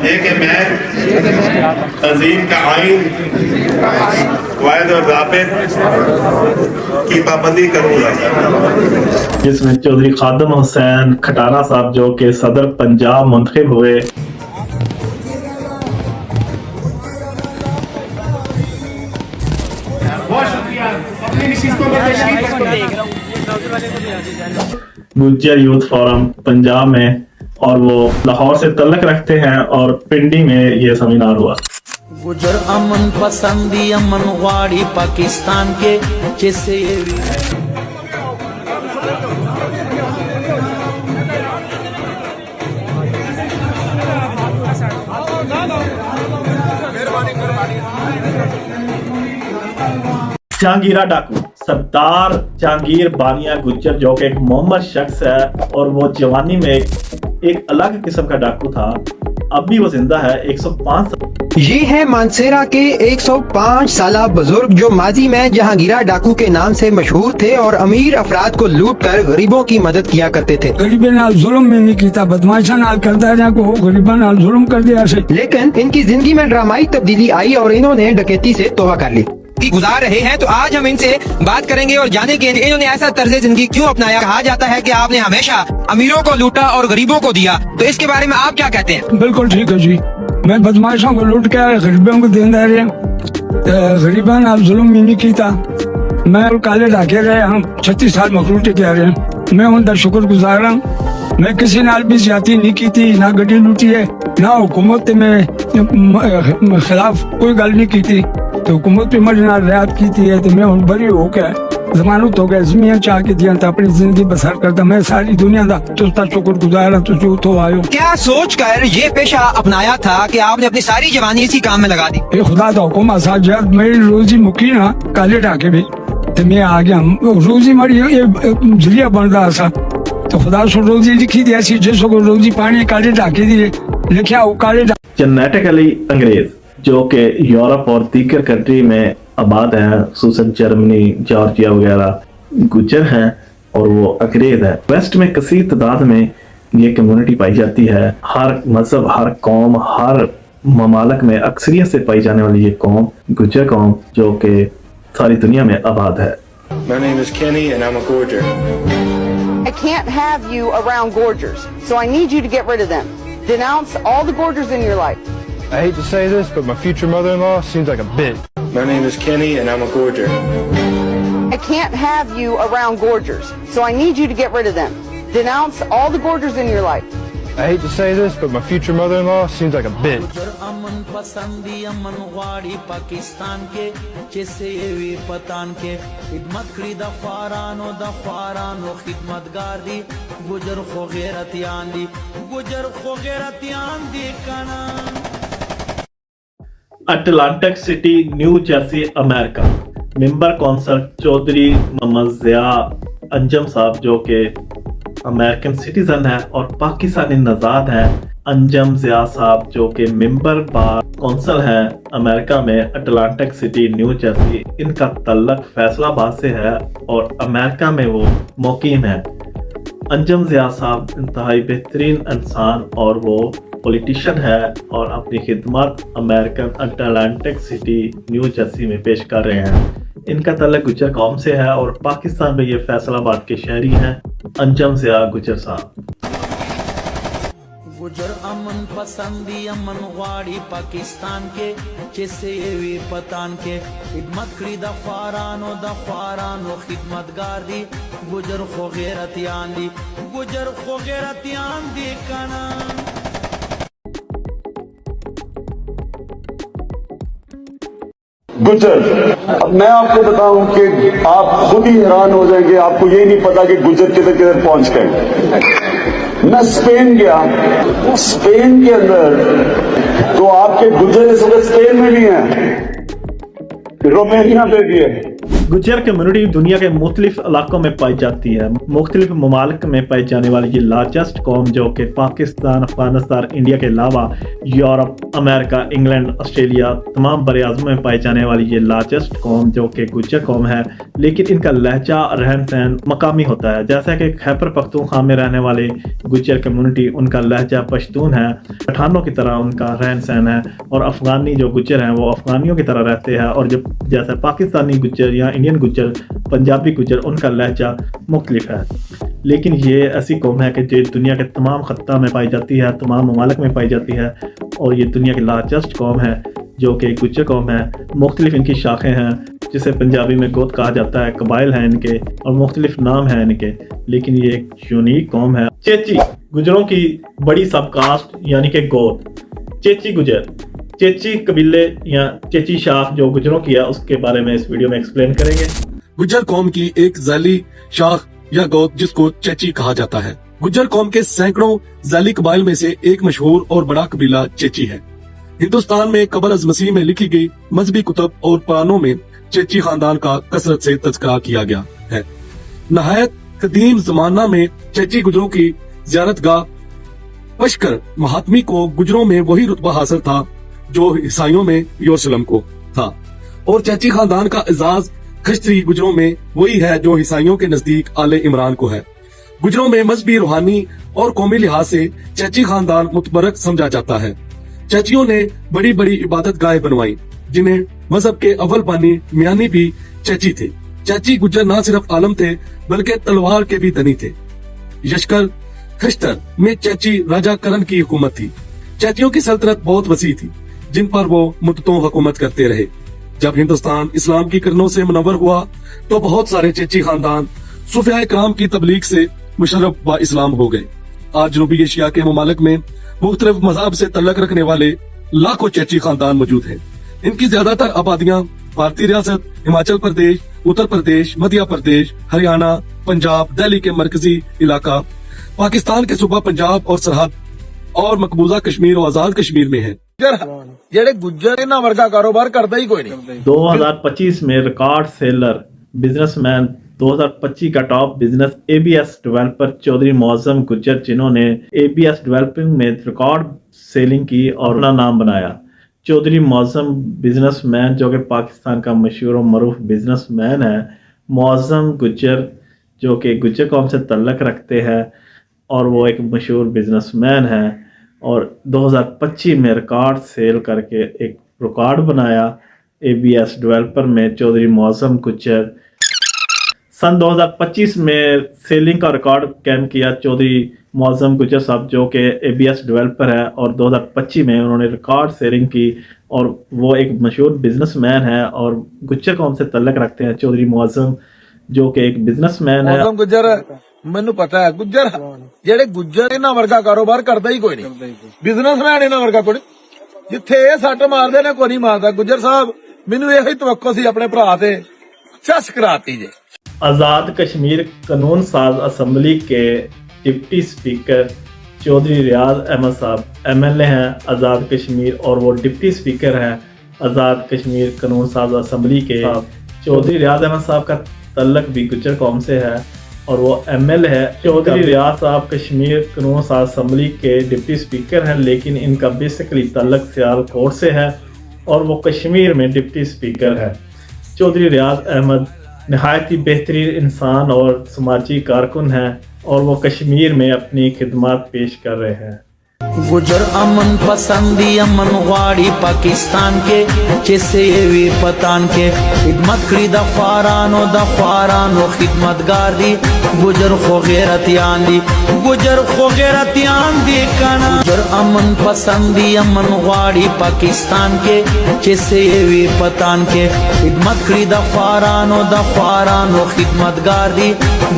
ये कि मैं तंजीम का आइन वायद और ज़ाबित की पाबंदी करूंगा। जिसमें चौधरी खादम हुसैन खटाना साहब जो के सदर पंजाब मुंतखब हुए। गुज्जर यूथ फोरम पंजाब में और वो लाहौर से तल्लक रखते हैं और पिंडी में ये सेमिनार हुआ। गुजर अमन पसंदी अमन वाड़ी पाकिस्तान के जैसे जहांगीरा डाकू सरदार जहांगीर बानिया गुज्जर जो कि एक मोहम्मद शख्स है और वो जवानी में एक अलग किस्म का डाकू था, अब भी वो जिंदा है। 105 ये है मानसेरा के 105 साला बुजुर्ग जो माजी में जहांगीरा डाकू के नाम से मशहूर थे और अमीर अफराद को लूट कर गरीबों की मदद किया करते थे। गरीबों नाल जुल्म में नहीं किया, बदमाशा नाल करता रहा को गरीबों नाल जुल्म कर दिया से। लेकिन इनकी जिंदगी में ड्रामाई तब्दीली आई और इन्होंने डकैती से तौबा कर ली। गुजार रहे हैं तो आज हम इनसे बात करेंगे और जानेंगे इन्होंने ऐसा तर्ज जिंदगी क्यों अपनाया। कहा जाता है कि आपने हमेशा अमीरों को लूटा और गरीबों को दिया, तो इसके बारे में आप क्या कहते हैं? बिल्कुल ठीक है जी, मैं बदमाशों को लूट के गरीबों को देता रहा, गरीबों नाल जुल्म भी नहीं किया। मैं काले डाके गए, हम 36 साल मखलूटी कह रहे हैं, मैं उनका शुक्र गुजार हूँ। मैं किसी नाल भी ज्यादती नहीं की थी, ना गड्डी लूटी है, ना हुकूमत में खिलाफ कोई गल नहीं की थी, तो हुकूमत पे मेरे नाल रियायत की थी, तो मैं उन बरी हो गया जमानत हो गया, जमीन चाह के दिया, अपनी जिंदगी बसर करता। मैं सारी दुनिया का तुझका शुक्र गुजार हूं, तुझे तो आयो। क्या सोच कर ये पेशा अपनाया था कि आपने अपनी सारी जवानी इसी काम में लगा दी? ये खुदा का हुक्म आसा, जब मेरी रोजी मुकी ना काले डाके भी, तो मैं आ गया। रोजी मरी ये जरिया बन रहा था, तो खुदा से रोजी लिखी दी ऐसी, जिसको रोजी पानी काले डाके दी लिखा वो काले। जेनेटिकली अंग्रेज जो कि यूरोप और दीगर कंट्री में आबाद है, खुसूसन जर्मनी, जॉर्जिया वगैरह गुज्जर हैं और वो अंग्रेज है। वेस्ट में कसीर तादाद में ये कम्युनिटी पाई जाती है। हर मजहब, हर कौम, हर ममालक में अक्सरियत से पाई जाने वाली ये कौम गुज्जर कौम जो कि सारी दुनिया में आबाद है। My name is Kenny and I'm a gorger. I can't have you around gorgers, so I need you to get rid of them. Denounce all the gorgers in your life. I hate to say this, but my future mother-in-law seems like a bitch. My name is Kenny and I'm a gorger. I can't have you around gorgers, so I need you to get rid of them. Denounce all the gorgers in your life. I hate to say this, but my future mother-in-law seems like a bitch. अमन पसंदी अमन वाड़ी पाकिस्तान के जैसे वे पतान के खिदमत करी the ख्वारानो खिदमतगार दी गुजर खो गैरतियान दी कना। Atlantic City New Jersey America. Member council Chaudhry Mohammad Zia Anjum sahab जो कि अमेरिकन सिटीजन है और पाकिस्तानी नज़ाद हैं। अंजम ज़िया साहब जो कि मेंबर बार कौंसल है अमेरिका में अटलांटिक सिटी न्यू जर्सी। इनका तल्लक फैसलाबाद से है और अमेरिका में वो मुकीम है। अंजम ज़िया साहब इंतहाई बेहतरीन इंसान और वो पॉलिटिशियन है और अपनी खिदमत American Atlantic City New Jersey में पेश कर रहे हैं। इनका तल्लक गुज्जर कौम से है और पाकिस्तान में ये फैसलाबाद के शहरी हैं। अंजम ज़िया गुज्जर साहब। गुजर अमन पसंदी अमन वाड़ी पाकिस्तान के जिससे वे पतान के खिदमत करी द ख्वारानो खिदमतगार दी गुजर खो गैरतियान दी गुजर खो गैरतियान दी कना। गुज्जर, मैं आपको बताऊं कि आप खुद ही हैरान हो जाएंगे, आपको यही नहीं पता कि गुज्जर किधर किधर पहुंच गए। मैं स्पेन गया, स्पेन के अंदर तो आपके गुज्जर इस वक्त स्पेन में भी हैं, रोमेनिया में भी है। गुज्जर कम्युनिटी दुनिया के मुख्तलिफ इलाकों में पाई जाती है। मुख्तलिफ ममालिक में पाई जाने वाली ये लार्जेस्ट कौम जो कि पाकिस्तान, अफगानिस्तान, इंडिया के अलावा यूरोप, अमेरिका, इंग्लैंड, ऑस्ट्रेलिया तमाम बर-ए-आज़म में पाई जाने वाली ये लार्जेस्ट कौम जो कि गुज्जर कौम है। लेकिन इनका लहजा रहन सहन मकामी होता है। जैसा कि खैबर पख्तूनख्वा में रहने वाले गुज्जर कम्युनिटी उनका लहजा पश्तून है, पठानों की तरह उनका रहन सहन है और अफगानी जो गुज्जर हैं वो अफगानियों की तरह रहते हैं। और जब जैसे पाकिस्तानी गुज्जर या इंडियन गुज्जर, पंजाबी गुज्जर, उनका लहजा मुख्तलिफ है। लेकिन ये ऐसी कौम है कि जो दुनिया के तमाम खत्ता में पाई जाती है, तमाम ममालिक में पाई जाती है और ये दुनिया की लार्जेस्ट कौम है जो कि गुज्जर कौम है। मुख्तलिफ इनकी शाखें हैं जिसे पंजाबी में गोत कहा जाता है, कबाइल हैं इनके और मुख्तलिफ नाम हैं इनके, लेकिन ये एक यूनिक कौम है। चेची गुजरों की बड़ी सबकास्ट यानी कि गोत। चेची गुजर, चेची कबीले या चेची शाख जो गुजरों की है उसके बारे में इस वीडियो में एक्सप्लेन करेंगे। गुज्जर कौम की एक जैली शाख या गोत जिसको चेची कहा जाता है। गुज्जर कौम के सैकड़ों जैली कबाइल में से एक मशहूर और बड़ा कबीला चेची है। हिंदुस्तान में कब्र अज़ मसीह में लिखी गई मजहबी कुतुब और पुराणों में चेची खानदान का कसरत से तज़किरा किया गया है। नहायत कदीम जमाना में चेची गुजरों की ज़ियारतगाह पशकर महात्मी को गुजरों में वही रुतबा हासिल था जो ईसाइयों में यरूशलेम को था और चेची खानदान का एजाज खश्तरी गुजरों में वही है जो ईसाइयों के नजदीक आले इमरान को है। गुजरों में मजहबी, रूहानी और कौमी लिहाज से चेची खानदान मुतबरक समझा जाता है। चेचियों ने बड़ी बड़ी इबादत गाहें बनवाई जिन्हें मजहब के अव्वल बानी मियानी भी चेची थे। चेची गुज्जर न सिर्फ आलम थे बल्कि तलवार के भी धनी थे। यशकर खश्तर में चेची राजा करण की हुकूमत थी। चेचियों की सल्तनत बहुत वसी थी जिन पर वो मुद्दतों हुकूमत करते रहे। जब हिंदुस्तान इस्लाम की किरणों से मुनव्वर हुआ तो बहुत सारे चेची खानदान सूफिया इकराम की तबलीग से मुशर्रफ व इस्लाम हो गए। आज जनूबी एशिया के ममालिक में मुख्तलिफ मज़हब से तल्लक रखने वाले लाखों चेची खानदान मौजूद हैं। इनकी ज्यादातर आबादियां भारतीय रियासत हिमाचल प्रदेश, उत्तर प्रदेश, मध्य प्रदेश, हरियाणा, पंजाब, दिल्ली के मरकजी इलाका, पाकिस्तान के सूबा पंजाब और सरहद और मकबूजा कश्मीर और आजाद कश्मीर में है। जेड़े गुज्जर इन्हां वर्गा कारोबार करता ही कोई नहीं। 2025 में रिकॉर्ड सेलर बिजनेसमैन 2025 का top business ABS developer Chaudhary Moazzam Gujjar जिन्होंने एबीएस डेवलपिंग में रिकॉर्ड सेलिंग की और अपना नाम बनाया। चौधरी मौजम बिजनेसमैन जो कि पाकिस्तान का मशहूर और मरूफ बिजनेसमैन है। मौजम गुज्जर जो कि गुज्जर कौम से तल्लक रखते हैं और वो एक मशहूर बिजनेसमैन है और 2025 में रिकॉर्ड सेल करके एक रिकॉर्ड बनाया एबीएस डेवलपर में चौधरी मौजम गुज्जर। सन 2025 में सेलिंग का रिकॉर्ड कायम किया चौधरी मौजम गुज्जर साहब जो कि एबीएस डेवलपर है और 2025 में उन्होंने रिकॉर्ड सेलिंग की और वो एक मशहूर बिजनेसमैन है और गुज्जर कौम से तल्लक रखते हैं। चौधरी मौजम जो कि एक बिजनेसमैन है। मौजम गुज्जर मैनू पता है गुज्जर जेड़े गुज्जर इन्हां वर्गा कारोबार करता ही कोई नहीं। बिजनेसमैन इन्हां वर्गा कोई जिथे ये सट मारदे ने कोई नहीं मारदा। गुज्जर साहब मैनू यही तवक्को सी अपने भरा ते चस कराती जे। आज़ाद कश्मीर कानून साज असम्बली के डिप्टी स्पीकर चौधरी रियाज अहमद साहब एमएलए हैं आज़ाद कश्मीर और वो डिप्टी स्पीकर हैं आज़ाद कश्मीर कानून साज असम्बली के चौधरी रियाज अहमद साहब का तल्लक भी गुज्जर कौम से है और वो ML है। चौधरी रियाज साहब कश्मीर कानून साज असम्बली के डिप्टी स्पीकर हैं, लेकिन इनका बेसिकली तल्लक सियालकोट से है और वो कश्मीर में डिप्टी स्पीकर है। चौधरी रियाज अहमद नहायत ही बेहतरीन इंसान और समाजी कारकुन हैं और वो कश्मीर में अपनी खिदमत पेश कर रहे हैं। गुजर अमन पसंदी अमन वाड़ी पाकिस्तान के जैसे ये वीर पतान के खिदमत करी दफारानो खिदमतगार दी गुजर खो गैरतियान दी गुजर खो गैरतियान दी काना। गुजर अमन पसंदी अमन वाड़ी पाकिस्तान के जैसे ये वीर पतान के खिदमत करी दफारानो खिदमतगार दी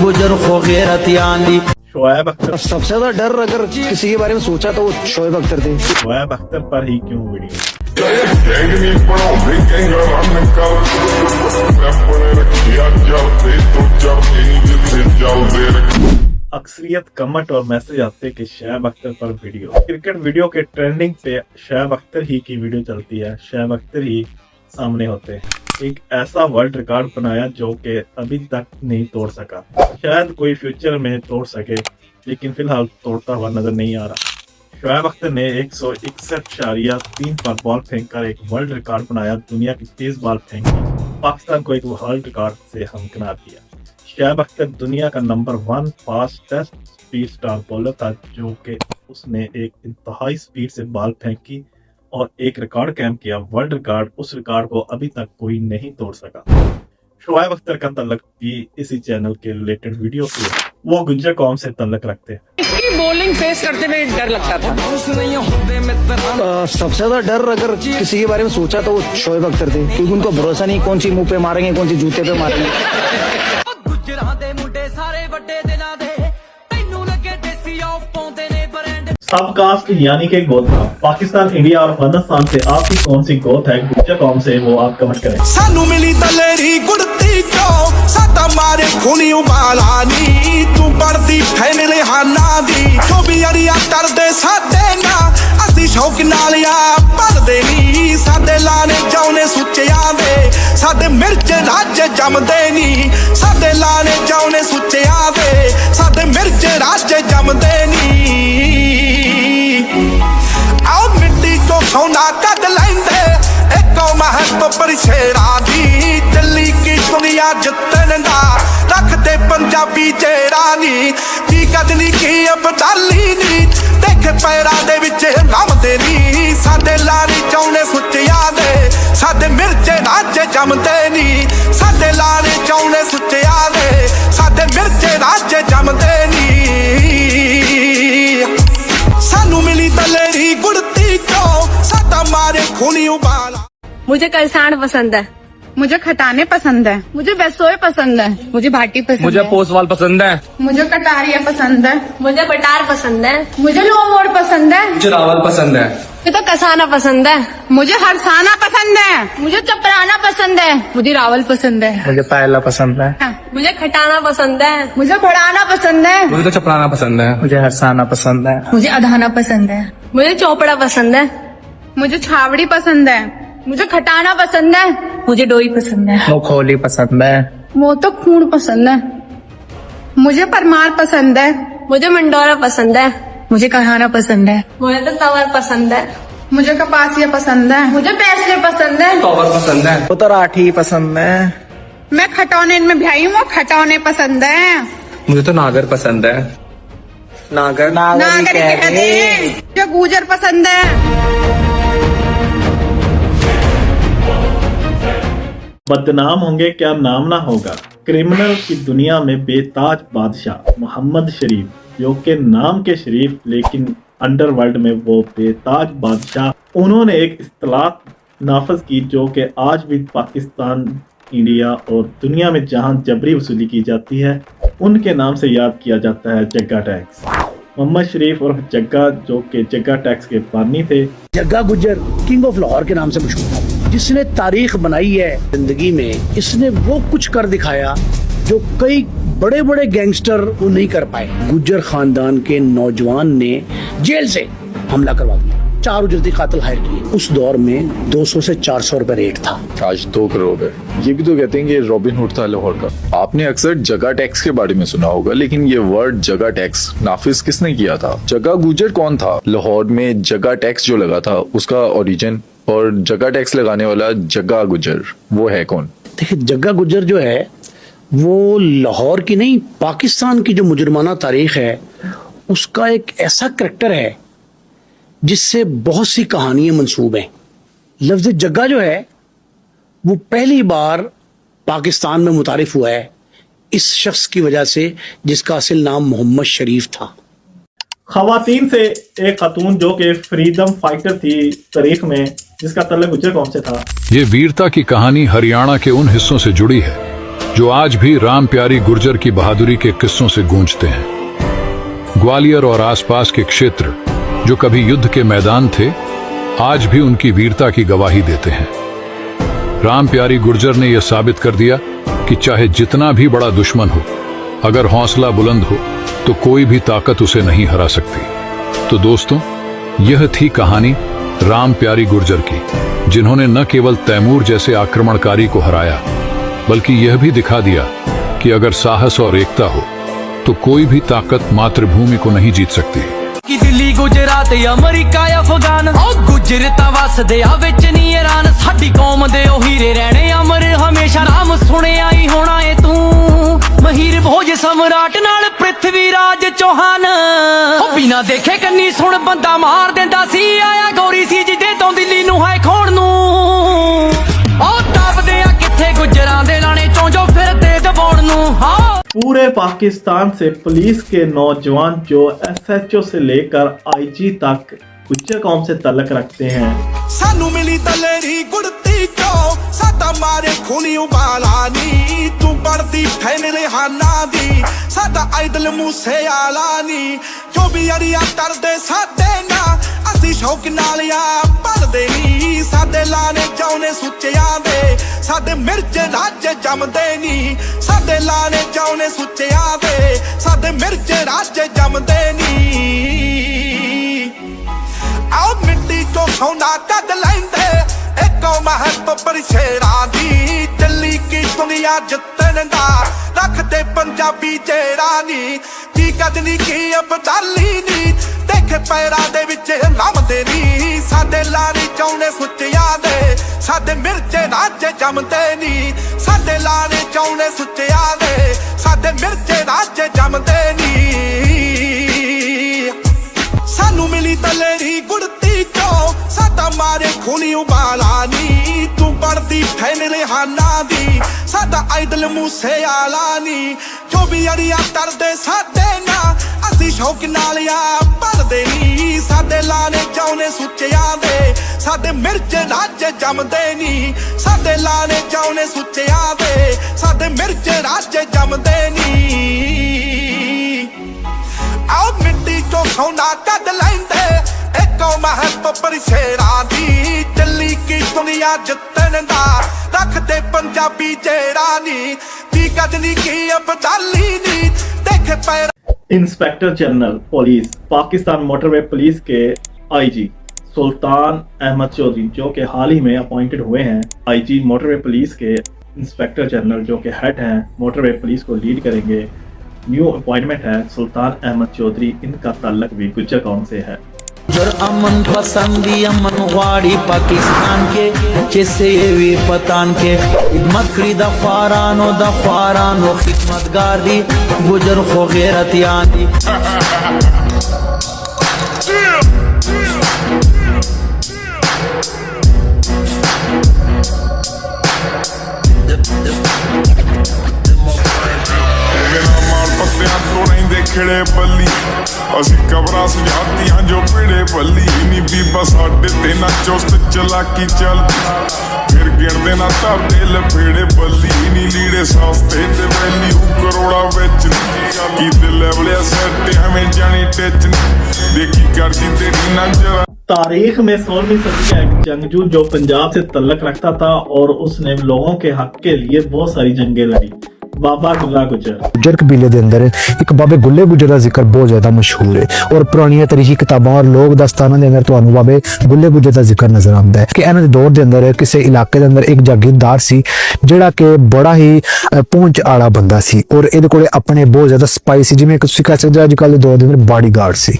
गुजर खो गैरतियान दी। शोएब अख्तर। सबसे ज्यादा डर अगर किसी के बारे में सोचा तो वो शोएब अख्तर थे। शोएब अख्तर पर ही क्यों वीडियो? अक्सरियत कमेंट और मैसेज आते कि शोएब अख्तर पर वीडियो। क्रिकेट वीडियो के ट्रेंडिंग पे शोएब अख्तर ही की वीडियो चलती है, शोएब अख्तर ही सामने होते हैं। एक ऐसा वर्ल्ड रिकॉर्ड बनाया जो कि अभी तक नहीं तोड़ सका, शायद कोई फ्यूचर में तोड़ सके, लेकिन फिलहाल तोड़ता हुआ नजर नहीं आ रहा। शोएब अख्तर ने 161.3 पर बॉल फेंककर एक वर्ल्ड रिकॉर्ड बनाया, दुनिया की तेज बॉल फेंकी, पाकिस्तान को एक वर्ल्ड रिकॉर्ड से हमकिनार किया। शोएब अख्तर दुनिया का number 1 fastest speed star bowler था, जो कि उसने एक इंतहाई स्पीड से बॉल फेंकी और एक रिकॉर्ड कायम किया, वर्ल्ड रिकॉर्ड। उस रिकॉर्ड को अभी तक कोई नहीं तोड़ सका। शोएब अख्तर का तल्लक भी इसी चैनल के रिलेटेड वीडियो से, वो गुज्जर कौम से तल्लक रखते हैं। इसकी बॉलिंग फेस करते हुए डर लगता था। सबसे ज्यादा डर अगर किसी के बारे में सोचा तो वो शोएब अख्तर थे, क्योंकि उनको भरोसा नहीं कौन सी मुंह पे मारेंगे कौन सी जूते पे मारेंगे। सब कास्ट यानी कि गोता, पाकिस्तान, इंडिया और अफगानिस्तान से आपकी कौन सी गोत है गुज्जर कौम से, वो आप कमेंट करें। सानू मिली दलेरी गुड़ती चो साता मारे खूनी उबालानी तू बढ़ती फैन रिहाना दी जो भी अरिया करदे साडे ना असी शौक नालिया भरदे नी साडे लाने जाउने सुच्चिया दे साडे मिर्च राज जमदे नी साडे लाने जाउने सुच्चिया दे साडे मिर्च राज जमदे नी। आओ मिट्टी को सोना कद लेंदे एको महत्व पर शेरा दी दिल्ली की दुनिया जितन दा रखते पंजाबी चेहरा नी की कदनी की अबदाली नी देख पैरा दे विच रमदे नी साडे लारी चौने सुच्चिया दे साडे मिर्चे राज जमदे नी साडे लारी चौने सुच्चिया दे साडे मिर्चे राज जमदे नी। सानू मिली दलेरी गुड़ती चो साता मारे खूनी उबाला। मुझे कलसाण पसंद है, मुझे खटाने पसंद है, मुझे बेसोए पसंद है, मुझे भाटी पसंद है, मुझे पोसवाल पसंद है, मुझे कटारिया पसंद है, मुझे बटार पसंद है, मुझे लोमोड़ पसंद है, मुझे रावल पसंद है, मुझे तो कसाना पसंद है, मुझे हरसाना पसंद है, मुझे चपराना पसंद है, मुझे रावल पसंद है, मुझे पायला पसंद है, मुझे खटाना पसंद है, मुझे भड़ाना पसंद है, मुझे तो चपराना पसंद है, मुझे हरसाना पसंद है, मुझे अधाना पसंद है, मुझे चौपड़ा पसंद है, मुझे छावड़ी पसंद है, मुझे खटाना पसंद है, मुझे डोई पसंद है, मुखोली पसंद है, वो तो खून पसंद है, मुझे परमार पसंद है, मुझे मंडोरा पसंद है, मुझे कहाना पसंद है, मुझे तो तवर पसंद है, मुझे कपासिया पसंद है, मुझे पैसले पसंद है, तवर पसंद है, वो तो राठी पसंद है, मैं खटौने में भाई हूँ, खटौने पसंद है, मुझे तो नागर पसंद है, नागर नागर कहते हैं, मुझे गुजर पसंद है। बदनाम होंगे क्या नाम ना होगा। क्रिमिनल की दुनिया में बेताज बादशाह मोहम्मद शरीफ, जो के नाम के शरीफ लेकिन अंडरवर्ल्ड में वो बेताज बादशाह, उन्होंने एक इस्तिलाह नाफज की जो कि आज भी पाकिस्तान, इंडिया और दुनिया में जहां जबरी वसूली की जाती है उनके नाम से याद किया जाता है, जग्गा टैक्स। मोहम्मद शरीफ और जग्गा, जो कि जग्गा टैक्स के बानी थे। जग्गा गुज्जर किंग ऑफ लाहौर के नाम से मशहूर था, जिसने तारीख बनाई है जिंदगी में। इसने वो कुछ कर दिखाया जो कई बड़े बड़े गैंगस्टर वो नहीं कर पाए। गुज्जर खानदान के नौजवान ने जेल से हमला करवा दिया, 4 उजरती कातिल हायर किए। उस दौर में 200 से 400 रुपए रेट था। आज 2 करोड़ है। ये भी तो कहते हैं कि रॉबिन हुड था लाहौर का। आपने अक्सर जगह टैक्स के बारे में सुना होगा, लेकिन ये वर्ड जगह टैक्स नाफिज किसने किया था? जगह गुजर कौन था? लाहौर में जगह टैक्स जो लगा था उसका ओरिजिन, और जगह टैक्स लगाने वाला जगह गुजर वो है कौन? देखिए, जगह गुजर जो है वो लाहौर की नहीं, पाकिस्तान की जो मुजरमाना तारीख है उसका एक ऐसा करैक्टर है जिससे बहुत सी कहानियां मंसूब हैं। लफ्ज जग्गा जो है वो पहली बार पाकिस्तान में मुतारिफ हुआ है इस शख्स की वजह से जिसका असल नाम मोहम्मद शरीफ था। खवातीन से एक खातून जो कि फ्रीडम फाइटर थी तारीख में, जिसका तल्लुक गुज्जर कौम से था। ये वीरता की कहानी हरियाणा के उन हिस्सों से जुड़ी है जो आज भी राम प्यारी गुर्जर की बहादुरी के किस्सों से गूंजते हैं। ग्वालियर और आसपास के क्षेत्र जो कभी युद्ध के मैदान थे, आज भी उनकी वीरता की गवाही देते हैं। राम प्यारी गुर्जर ने यह साबित कर दिया कि चाहे जितना भी बड़ा दुश्मन हो, अगर हौसला बुलंद हो तो कोई भी ताकत उसे नहीं हरा सकती। तो दोस्तों, यह थी कहानी राम प्यारी गुर्जर की, जिन्होंने न केवल तैमूर जैसे आक्रमणकारी को हराया, बल्कि यह भी दिखा दिया कि अगर साहस और एकता हो तो कोई भी ताकत मातृभूमि को नहीं जीत सकती। कि दिल्ली गुजरात अमरीका अफगान गुजर ता वसदे आ विच नी ईरान, साडी कौम दे ओ हीरे रहने अमर हमेशा। नाम सुनिया ही होना है तू महीर भोज सम्राट नाल पृथ्वी राज चौहान। बिना देखे कन्नी सुन बंदा मार देंदा सी, आया गौरी सी जिदे तो दिल्ली नू है खोण नू। ओ तपदे आ किथे गुजरां दे लाने चों जो फिरदे दबाउण नू। पूरे पाकिस्तान से पुलिस के नौजवान जो SHO से लेकर IG तक गुज्जर कौम से ताल्लुक रखते हैं। सानू मिली दलेरी गुड़ती चो सादा मारे खूनी उबाला नी, तू बढ़ती फैन रेहाना दी सादा आइडल मूसे आला नी। जो भी अरिया करदे साडे ना असी शौक नालिया पढ़दे नी, साडे लाने जाउने सुच्चियां दे साडे मिर्चे राजे जमदे नी। साडे लाने जाउने सुच्चियां दे साडे मिर्चे राजे जमदे नी। आओ मिट्टी चो सोना कद लैंदे एको महत्व पर शेरां दी, दिल्ली की दुनिया जितन दा रखदे पंजाबी जेड़ा नी। की कदनी की अबदाली नी देखे पैरा दे विच लमदे नी, साडे लाने चाउने सुच्चियां दे साडे मिर्चे राजे जमदे नी। साडे लाने चाउने सुच्चियां दे साडे मिर्चे राजे जमदे नी। सानू मिली दलेरी गुड़ती चो सादा मारे खूनी उबाला नी, तू बढ़ती फैन रेहाना दी सादा आइडल मूसे आला नी। जो भी अरिया करदे साडे ना असी शौक नालिया पढ़दे नी, साडे लाने चाउने सुच्चियां दे साडे मिर्चे राजे जमदे नी। साडे लाने चाउने सुच्चियां दे साडे मिर्चे राजे जमदे नी। आओ मिट्टी चो सोना कद लैंदे एको महत्व पर शेरां दी, दिल्ली की दुनिया जितन दा रखदे पंजाबी जेड़ा नी। की कदनी की अबदाली नी देखे पैर। Inspector general police Pakistan motorway police के IG सुल्तान अहमद चौधरी, जो कि हाल ही में अपॉइंटेड हुए हैं IG मोटरवे पुलिस के इंस्पेक्टर जनरल, जो कि हेड हैं मोटरवे पुलिस को लीड करेंगे। न्यू अपॉइंटमेंट है सुल्तान अहमद चौधरी, इनका ताल्लुक भी गुज्जर कौम से है। गुजर अमन पसंदी अमन वाड़ी पाकिस्तान के जैसे ये वी पतान के खिदमत करी दफारानो खिदमतगार दी गुजर खो गैरत यानी। खिड़े बल्ली असी कबरा सजातियां जो पिड़े बल्ली नी बीबा साडे ते ना चुस्त चलाकी चलदी, फिर गिणदे ना तरदे लफेड़े बल्ली नी लीड़े सस्ते ते वैली करोड़ा विच की दिल लेवले सेट हमें जानी टच देखी करदी तेरी नजर। तारीख में 16वीं सदी का एक जंगजू जो पंजाब से ताल्लुक रखता था और उसने लोगों के हक के लिए बहुत सारी जंगें लड़ी। ਬਾਬਾ ਗੁੱਲਾ ਗੁੱਜਰ गुज्जर कबीले के अंदर एक बाबे गुल्ले गुज्जर का जिक्र बहुत ज्यादा मशहूर है और पुरानियां तरीकी किताबां और लोक दास्तानां दे अंदर तुहानू बाबे गुल्ले गुज्जर का जिक्र नजर आता है कि इन्हां दे दौर के अंदर किसी इलाके के अंदर एक जागीरदार सी जिहड़ा कि बड़ा ही पहुंच आला बंदा सी और इहदे कोले अपने बहुत ज्यादा स्पाई सी, जिवें तुसीं कह सकदे अजकल दे दौर के अंदर बॉडीगार्ड सी।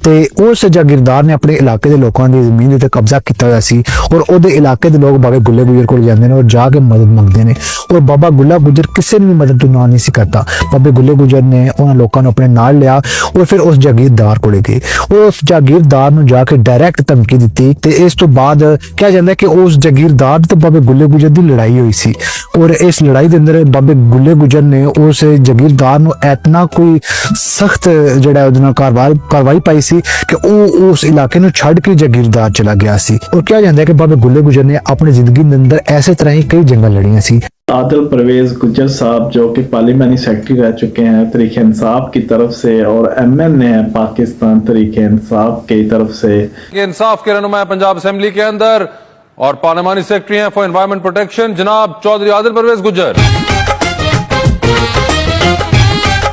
ते उस जागीरदार ने अपने इलाके के लोगों की जमीन ते कब्जा किया हुआ सी और उहदे इलाके के लोग बाबे गुल्ले गुज्जर कोल जांदे ने और जाके मदद मंगते हैं और बाबा गुल्ला गुज्जर किसी ने भी मदद तो ना नहीं सी करता। बाबे गुल्ले गुज्जर ने उन्होंने लोगों ने अपने नाल लिया और फिर उस जागीरदार को गए और उस जागीरदार ने जाके डायरैक्ट धमकी दी ते इस तो बाद कहा जाता है कि उस जागीरदार ते बाबे गुल्ले गुज्जर की लड़ाई हुई सी और इस लड़ाई के अंदर बाबे गुल्ले गुज्जर ने उस जागीरदार को इतना कोई सख्त जिहड़ा उहदे नाल कार्रवाई पाई सी कि वो उस इलाके में छड़ के जागीरदार चला गया सी। और कहा जाता है कि बाबे गुल्ले गुज्जर ने अपनी जिंदगी के अंदर ऐसे तरह ही कई जंगां लड़ियां सी। आदिल परवेज गुज्जर साहब जो कि पार्लियामानी सेक्रेटरी रह चुके हैं तरीके इंसाफ की तरफ से और MN है पाकिस्तान तरीके इंसाफ की तरफ से, इंसाफ के रहनुमा पंजाब असेंबली के अंदर और पार्लियामानी सेक्रेटरी हैं फॉर एनवायरमेंट प्रोटेक्शन जनाब चौधरी आदिल परवेज गुज्जर।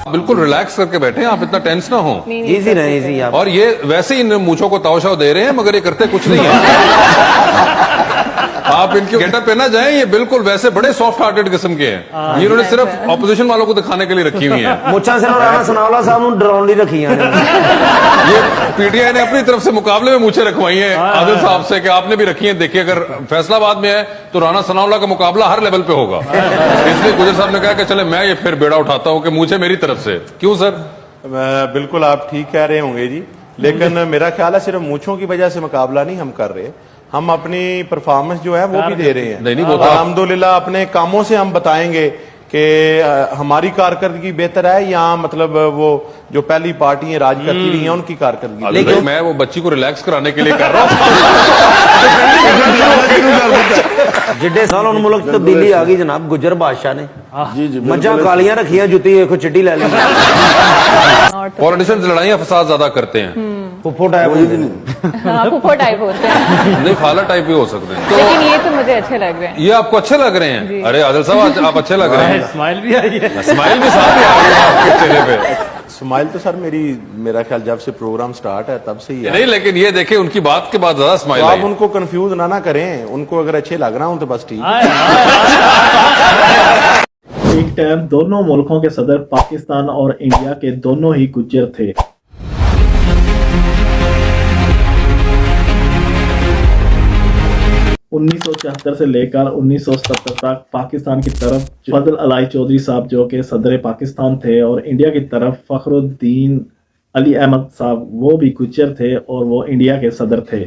बिल्कुल रिलैक्स करके बैठे हैं आप, इतना टेंस ना हो, इजी ना इजी आप। और ये वैसे ही इन मूंछों को ताव-शाव दे रहे हैं मगर ये करते कुछ नहीं है। आप इनके गेटअप पे ना जाएं, ये बिल्कुल वैसे बड़े सॉफ्ट हार्टेड किस्म के हैं, ये इन्होंने सिर्फ ऑपोजिशन वालों को दिखाने के लिए रखी हुई है। मुच्छां से राणा सनावला साहब ਨੂੰ ਡਰਾਉਣ ਲਈ ਰੱਖੀਆਂ ਨੇ। ये PTI ने अपनी तरफ से मुकाबले में मूंछें रखवाई हैं आदिल साहब से कि आपने भी रखी हैं, देखिए अगर फैसलाबाद में है तो राणा सनावला का मुकाबला हर लेवल पे होगा। इसलिए गुज्जर साहब ने कहा कि चले मैं ये फिर बेड़ा उठाता हूं कि मूंछें मेरी तरफ से। क्यों सर? बिल्कुल आप ठीक कह रहे होंगे जी, लेकिन मेरा ख्याल है सिर्फ मूंछों की वजह से मुकाबला नहीं हम कर रहे, हम अपनी परफॉर्मेंस जो है वो भी दे रहे हैं। नहीं वो तो अल्हम्दुलिल्लाह अपने कामों से हम बताएंगे कि हमारी कारकर्दगी बेहतर है या मतलब वो जो पहली पार्टियां राज करती रही हैं उनकी कारकर्दगी। लेकिन मैं वो बच्ची को रिलैक्स कराने के लिए कर रहा हूँ। जिड्डे साल उन मुल्क तब्दीली आ गई जनाब गुज्जर बादशाह ने मज्जा कालियां रखियां जुती देखो चिट्टी ले ली। पॉलिटिशियंस लड़ाइयां फसाद ज्यादा करते हैं, फुफ्फो टाइप फुफ्फो टाइप होते हैं, नहीं फाला टाइप भी हो सकते हैं। लेकिन ये तो मुझे अच्छे लग रहे हैं। ये आपको अच्छे लग रहे हैं? अरे आदिल साहब आप अच्छे लग रहे हैं, स्माइल भी आई है, स्माइल भी साथ ही आ रही है आपके चेहरे पे। स्माइल तो सर मेरा ख्याल जब से प्रोग्राम स्टार्ट है तब से ही है। नहीं लेकिन ये देखें उनकी बात के बाद ज्यादा स्माइल तो आप उनको कंफ्यूज ना करें, उनको अगर अच्छे लग रहा हूं तो बस ठीक। एक टाइम दोनों मुल्कों के सदर पाकिस्तान और इंडिया के दोनों ही गुज्जर थे। (1974) से लेकर 1977 तक पाकिस्तान की तरफ फजल अलाई चौधरी साहब जो कि सदर पाकिस्तान थे और इंडिया की तरफ फखरुद्दीन अली अहमद साहब वो भी गुज्जर थे और वो इंडिया के सदर थे।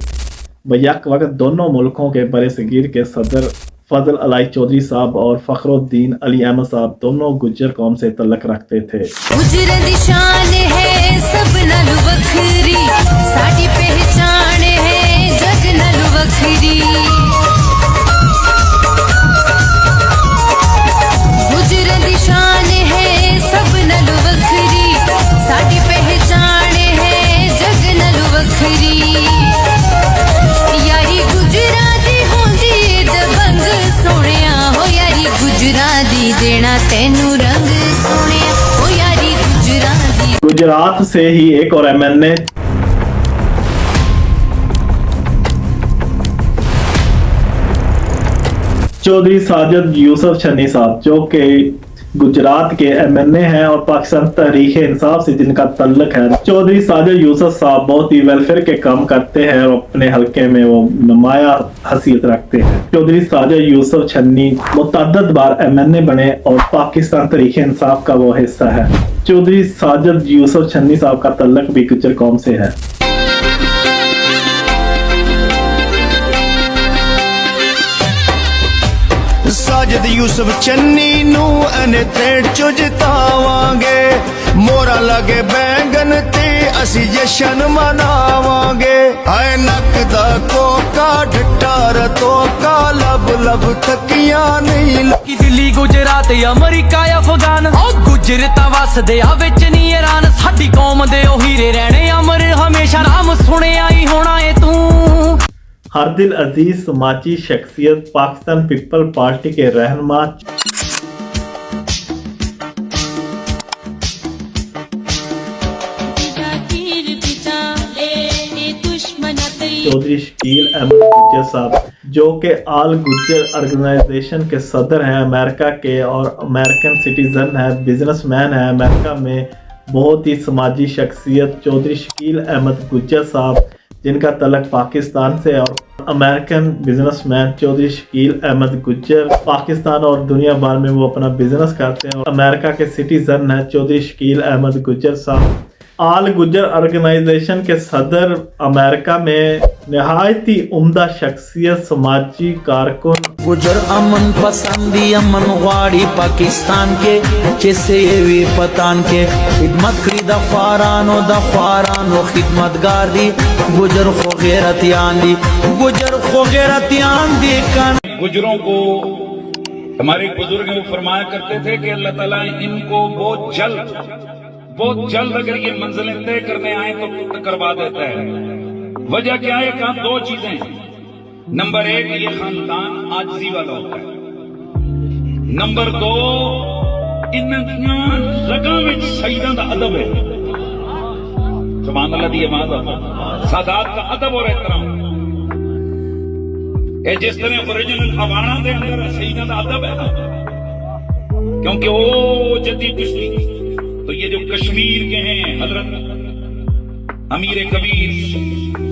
बैक वक्त दोनों मुल्कों के बरसगीर के सदर फजल अलाई चौधरी साहब और फखरुद्दीन अली अहमद साहब दोनों गुज्जर कौम से तल्लक रखते थे। गुजर दी शान है सब नाल वखरी, साडी पहचान है जग नाल वखरी। गुजर दी शान है सब नाल वखरी, साडी पहचान है जग नाल वखरी। यारी गुजराती होंदी दबंग सोनिया हो, यारी गुजराती देना तेनू रंग सोनिया हो, यारी गुजराती। गुजरात से ही एक और MN चौधरी साजिद यूसुफ छन्नी साहब जो कि गुजरात के MN हैं और पाकिस्तान तहरीक इंसाफ से जिनका तल्लक है। चौधरी साजिद यूसुफ साहब बहुत ही वेलफेयर के काम करते हैं और अपने हलके में वो नुमाया हैसियत रखते हैं। चौधरी साजिद यूसुफ छन्नी मुतअद्दिद बार MN बने और पाकिस्तान तहरीक इंसाफ का वो हिस्सा है। चौधरी साजिद यूसुफ छन्नी साहब का तल्लक भी गुज्जर कौम से है। साजिद यूसुफ चन्नी नू अने तेड़ चो जितावांगे, मोरा लगे बैंगन ते असी जशन मनावांगे। आए नक दा कोका डटार तोका लब लब थकियां नहीं की दिल्ली गुजरात अमरीका अफगान गुजर ता वसदे आ विच नी ईरान, साडी कौम दे ओ हीरे रहने अमर हमेशा, नाम सुनिया ही होना है तू। हरदिल अजीज समाजी शख्सियत पाकिस्तान पीपल पार्टी के रहनुमा चौधरी शकील अहमद गुज्जर साहब, जो कि आल गुज्जर ऑर्गेनाइजेशन के सदर हैं अमेरिका के और अमेरिकन सिटीजन है, बिजनेसमैन है, अमेरिका में बहुत ही समाजी शख्सियत चौधरी शकील अहमद गुज्जर साहब, जिनका तल्लक पाकिस्तान से, और अमेरिकन बिजनेसमैन चौधरी शकील अहमद गुज्जर पाकिस्तान और दुनिया भर में वो अपना बिजनेस करते हैं और अमेरिका के सिटीजन हैं चौधरी शकील अहमद गुज्जर साहब। आल गुज्जर ऑर्गेनाइजेशन के सदर, अमेरिका में नहायत ही उम्दा शख्सियत, समाजी कारकुन। गुजर अमन पसंदी अमन वाड़ी पाकिस्तान के जैसे ये पतान के खिदमत खड़ी दफारानो खिदमतगार दी गुजर खो गैरतियान दी गुजर खो गैरतियान दी कान। गुजरों को हमारे बुजुर्ग फरमाया करते थे कि अल्लाह ताला इनको बहुत जल्द अगर ये मंजिलें तय करने आए तो करवा देता है। वजह क्या है? कहा दो चीजें हैं। नंबर एक, ये खानदान आजिज़ी वाला होता है। नंबर दो, इन्हां रगां विच सईदां दा अदब है। सुभान अल्लाह दी इबादत, सादात का अदब और एहतराम। ये जिस तरह ओरिजिनल हवाना दे अंदर सईदां दा अदब है ना, क्योंकि वो जद्दी पिछली तो ये जो कश्मीर के हैं हजरत अमीर कबीर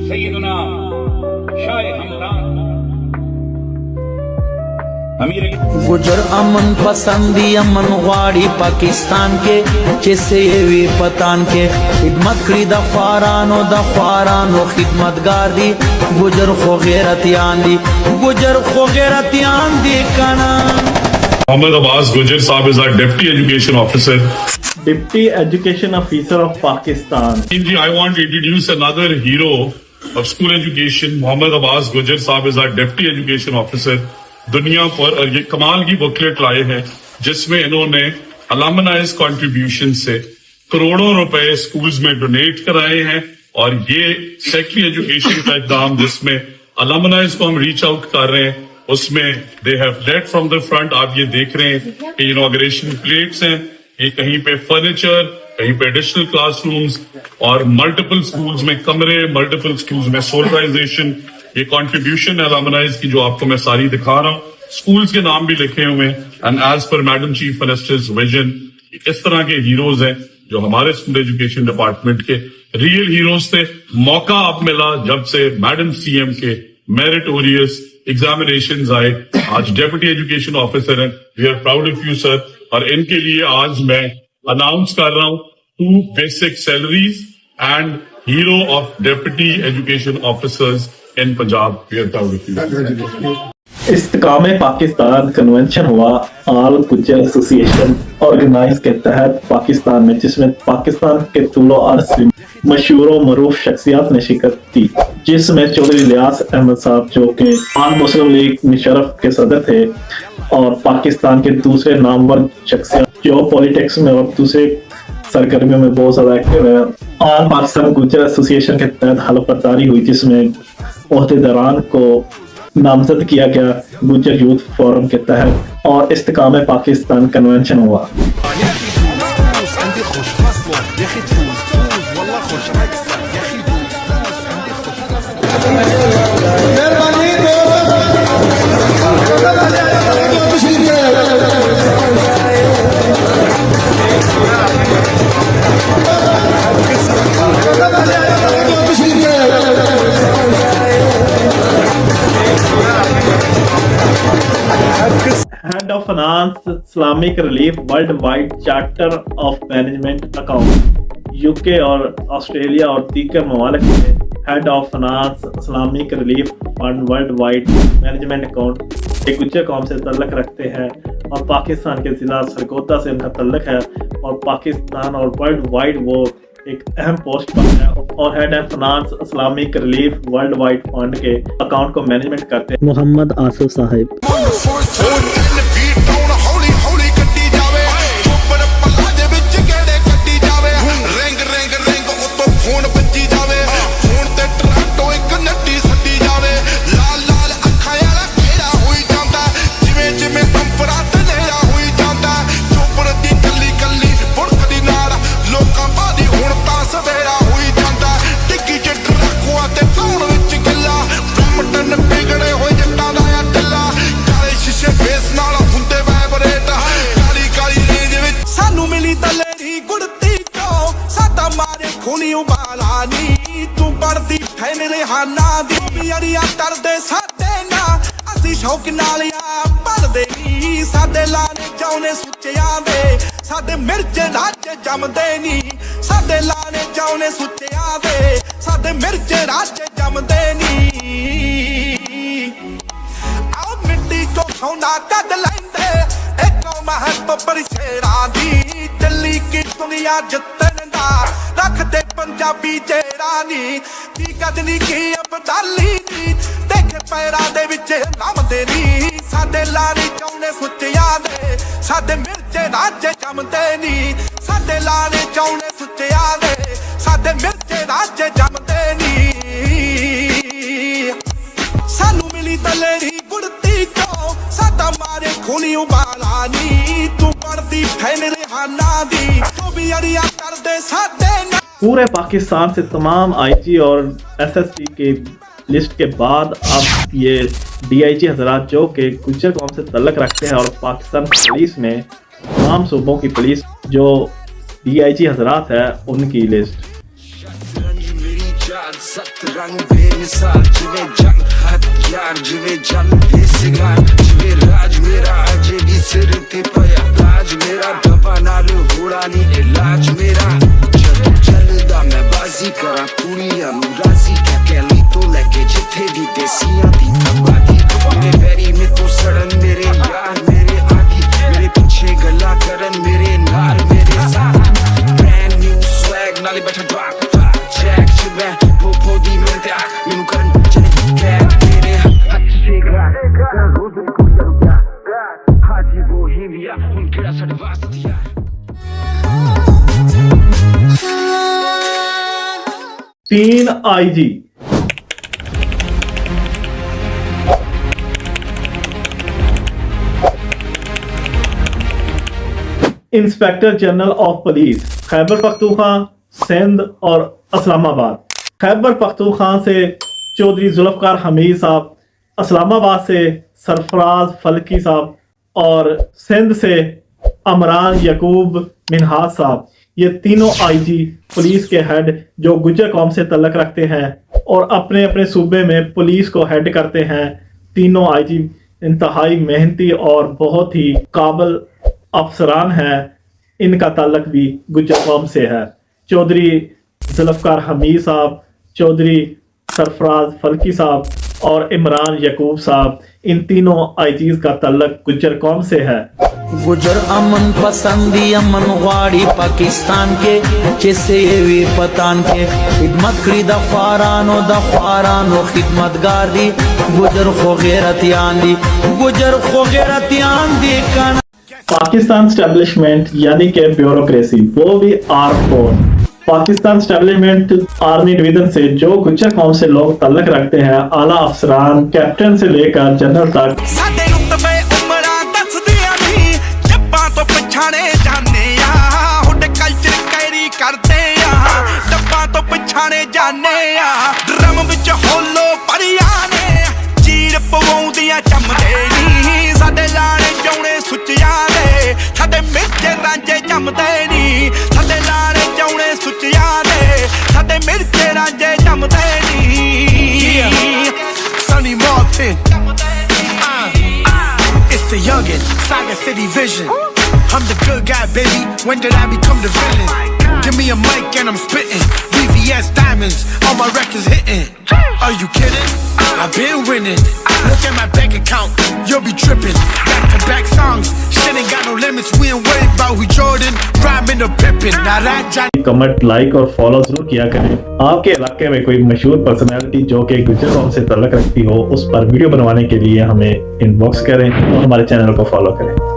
सैयदना शाह हमदान अमीर गुजर अमन पसंदी अमन वाड़ी पाकिस्तान के जैसे ये पतान के खिदमत खड़ी दफारानो खिदमतगार दी गुजर खो गैरतियान दी गुजर खो गैरतियान दी काना। Mohammad Abbas Gujar Saab is our Deputy Education Officer. Deputy Education Officer of Pakistan. I want to introduce another hero of school education. Mohammad Abbas Gujar Saab is our Deputy Education Officer. दुनिया पर और ये कमाल की booklet लाए हैं जिसमें इन्होंने अलमनाइज कंट्रीब्यूशन से करोड़ों रुपए स्कूल्स में डोनेट कराए हैं और ये सेक्रेटरी एजुकेशन का इकदाम जिसमें अलमनाइज को हम रीच आउट कर रहे हैं उसमें they have led from the front. आप ये देख रहे हैं कि इनॉग्रेशन प्लेट्स हैं, ये कहीं पे फर्नीचर, कहीं पे एडिशनल क्लासरूम्स और मल्टीपल स्कूल्स में कमरे, मल्टीपल स्कूल्स में सोलराइजेशन, ये कंट्रीब्यूशन अलमनाइज की जो आपको मैं सारी दिखा रहा हूँ। स्कूल्स के नाम भी लिखे हुए हैं and as per madam chief minister's vision इस तरह के हीरोज हैं जो हमारे स्कूल एजुकेशन डिपार्टमेंट के रियल हीरोज थे। मौका अब मिला जब से मैडम सीएम के मेरिटोरियस एग्जामिनेशंस आए। आज डेप्यूटी एजुकेशन ऑफिसर हैं, we are proud of you sir. और इनके लिए आज मैं अनाउंस कर रहा हूँ 2 basic salaries and hero of deputy education officers in Punjab. We are proud of you. इस्तिकामे पाकिस्तान कन्वेंशन हुआ आल गुज्जर एसोसिएशन ऑर्गेनाइज के तहत पाकिस्तान में, जिसमें पाकिस्तान के तूलो अर्ज से मशहूर व मरूफ शख्सियात ने शिरकत की, जिसमें चौधरी इलियास अहमद साहब जो कि पान मुस्लिम लीग मुशर्रफ के सदर थे और पाकिस्तान के दूसरे नामवर शख्सियत जो पॉलिटिक्स में और दूसरे सरगर्मियों में बहुत ज्यादा एक्टिव है। आल पाकिस्तान गुज्जर एसोसिएशन के तहत हलफबर्दारी हुई जिसमें ओहदेदारान को नामजद किया गया गुज्जर यूथ फोरम के तहत और इस्तिकामे पाकिस्तान कन्वेंशन हुआ। Head of finance Islamic relief world wide charter of management account UK और ऑस्ट्रेलिया और दीगर ममालिक में head of finance Islamic relief fund world wide management account एक गुज्जर कौम से तल्लक रखते हैं और पाकिस्तान के जिला सरगोदा से उनका तल्लक है और पाकिस्तान और वर्ल्ड वाइड वो एक अहम पोस्ट पर है और head of finance Islamic relief world wide fund के अकाउंट को मैनेजमेंट करते हैं मोहम्मद आसिफ साहिब। ਹੁਣ ਤਾਂ ਸਵੇਰਾ ਹੋਈ ਜਾਂਦਾ ਟਿੱਕੀ ਚ ਟਰੱਕਾਂ ਤੇ ਟਾਉਣ ਵਿੱਚ ਗੱਲਾਂ ਜਹਾਨਾਂ ਦੀ ਅੜੀਆਂ ਕਰਦੇ ਸਾਡੇ ਨਾਲ ਅਸੀਂ ਸ਼ੌਕ ਨਾਲ ਆ ਪੜਦੇ ਨਹੀਂ ਸਾਡੇ ਲਾਣੇ ਚਾਉਨੇ ਸੁੱਚਿਆਂ ਦੇ ਸਾਡੇ ਮਿਰਚ ਰਾਜ ਜੰਮਦੇ ਨਹੀਂ ਸਾਡੇ ਲਾਣੇ ਚਾਉਨੇ ਸੁੱਚਿਆਂ ਦੇ ਸਾਡੇ ਮਿਰਚ ਰਾਜ ਜੰਮਦੇ ਨਹੀਂ ਆਓ ਮਿੱਟੀ ਤੋਂ ਸੋਨਾ ਕੱਢ ਲੈਂਦੇ ਇੱਕੋ ਮਹੱਤਵ ਪਰਿਸ਼ੇਰਾਂ ਦੀ ਚੱਲੀ ਕੀ ਦੁਨੀਆ ਜਿੱਤਣ ਦਾ ਰੱਖਦੇ ਪੰਜਾਬੀ ਜਿਹੜਾ ਨਹੀਂ ਕੀ ਕਦਨੀ ਕੀ ਅਬਦਾਲੀ ਨਹੀਂ ਦੇਖੇ ਪੈਰਾਂ ਦੇ ਵਿੱਚ ਨਮਦੇ ਨਹੀਂ ਸਾਡੇ ਲਾਣੀ ਚਾਉਨੇ ਸੁੱਚਿਆਂ ਦੇ ਸਾਡੇ ਮਿਰਚੇ ਰਾਜੇ ਜੰਮਦੇ ਨਹੀਂ ਸਾਡੇ ਲਾਣੇ ਚਾਉਨੇ ਸੁੱਚਿਆਂ ਦੇ ਸਾਡੇ ਮਿਰਚੇ ਰਾਜੇ ਜੰਮਦੇ ਨਹੀਂ ਸਾਨੂੰ ਮਿਲੀ ਤਲੇਰੀ ਗੁੜਤੀ ਚੋਂ ਸਾਡਾ ਮਾਰੇ ਖੂਨੀ ਉਬਾਲਾ ਨਹੀਂ ਤੂੰ ਪੜਦੀ ਫੈਨ ਰਿਹਾਨਾ ਦੀ ਜੋ ਵੀ ਅੜੀਆਂ ਕਰਦੇ ਸਾਡੇ ਨਾਲ पूरे पाकिस्तान से तमाम आईजी और एसएसपी के लिस्ट के बाद अब ये डीआईजी हजरात जो कि गुज्जर कौम से तल्लक रखते हैं और पाकिस्तान पुलिस में तमाम सूबों की पुलिस जो डीआईजी हजरात है उनकी लिस्ट ਚੱਲਦਾ ਮੈਂ ਬਾਜ਼ੀ ਕਰਾਂ ਕੁੜੀਆਂ ਨੂੰ ਰਾਜ਼ੀ ਕਹਿ ਲਈ ਤੋਂ ਲੈ ਕੇ ਜਿੱਥੇ ਦੀ ਦੇਸੀਆਂ ਦੀ ਆਬਾਦੀ ਮੇਰੇ ਵੈਰੀ ਮੇ ਤੋਂ ਸੜਨ ਮੇਰੇ ਯਾਰ ਮੇਰੇ ਆਗੀ ਮੇਰੇ ਪਿੱਛੇ ਗੱਲਾਂ ਕਰਨ ਮੇਰੇ ਨਾਲ ਮੇਰੇ ਸਾਥ ਬ੍ਰੈਂਡ ਨਿਊ ਸਵੈਗ ਨਾਲੇ ਬੈਠਾ ਡਰਾਪ ਚੈੱਕ ਚੁਬੈ ਪੋਪੋ ਦੀ ਮਿੰਟ ਆ ਮੈਨੂੰ ਕਰਨ ਚਲੇ ਕੈ ਮੇਰੇ ਹੱਥ ਸੇ ਗਾ ਰੋਜ਼ ਕੋਈ ਰੁਪਿਆ ਹਾਜੀ ਬੋਹੀਮੀਆ ਹੁਣ ਕਿਹੜਾ ਸਾਡੇ ਵਾਸਤੇ ਯਾਰ तीन IG inspector general of police Khyber Pakhtunkhwa Sindh और इस्लामाबाद खैबर पख्तूनख्वा से चौधरी जुल्फकार हमीद साहब इस्लामाबाद से सरफराज फलकी साहब और सिंध से अमरान यकूब मिनहाज साहब ये तीनों आईजी पुलिस के हेड जो गुज्जर कौम से तल्लक रखते हैं और अपने अपने सूबे में पुलिस को हेड करते हैं। तीनों आईजी इंतहाई मेहनती और बहुत ही काबिल अफसरान हैं। इनका ताल्लुक भी गुज्जर कौम से है। चौधरी जुल्फकार हमीद साहब, चौधरी सरफराज फलकी साहब और इमरान यकूब साहब, इन तीनों आईजीज का ताल्लुक गुज्जर कौम से है। गुजर अमन पसंदी अमन वाड़ी पाकिस्तान के किसे वे पतान के खिदमत करी दफारानो खिदमतगार दी गुजर खो गैरतियान दी गुजर खो गैरतियान दी काना पाकिस्तान स्टैब्लिशमेंट यानी कि ब्यूरोक्रेसी वो भी R4 Pakistan establishment army division से जो गुज्जर कौम से लोग ताल्लुक रखते हैं आला अफसरान कैप्टन से लेकर जनरल तक पछाणे जाने हुड कल्चर कैरी करते डब्बा तो पछाणे जाने ड्रम विच होलो परिया ने चीर पवाउंदियां चमदे नी साडे लाणे चौणे सुच्चियां दे साडे मिर्चे रांझे जमदे नी साडे लाणे चौणे सुच्चियां दे साडे मिर्चे रांझे जमदे नी Sonny Martin It's the youngin' Saga City Vision I'm the good guy, baby. When did I become the villain? Give me a mic and I'm spitting. VVS diamonds, all my records hitting. Are you kidding? I've been winning. Look at my bank account, you'll be tripping. Back to back songs, shit ain't got no limits. We ain't worried about who Jordan, rhyming or Pippin. Now that Johnny. Comment, like और follow जरूर किया करें। आपके इलाके में कोई मशहूर personality जो कि गुज्जर कौम से ताल्लुक रखती हो उस पर वीडियो बनवाने के लिए हमें इनबॉक्स करें और हमारे चैनल को फॉलो करें।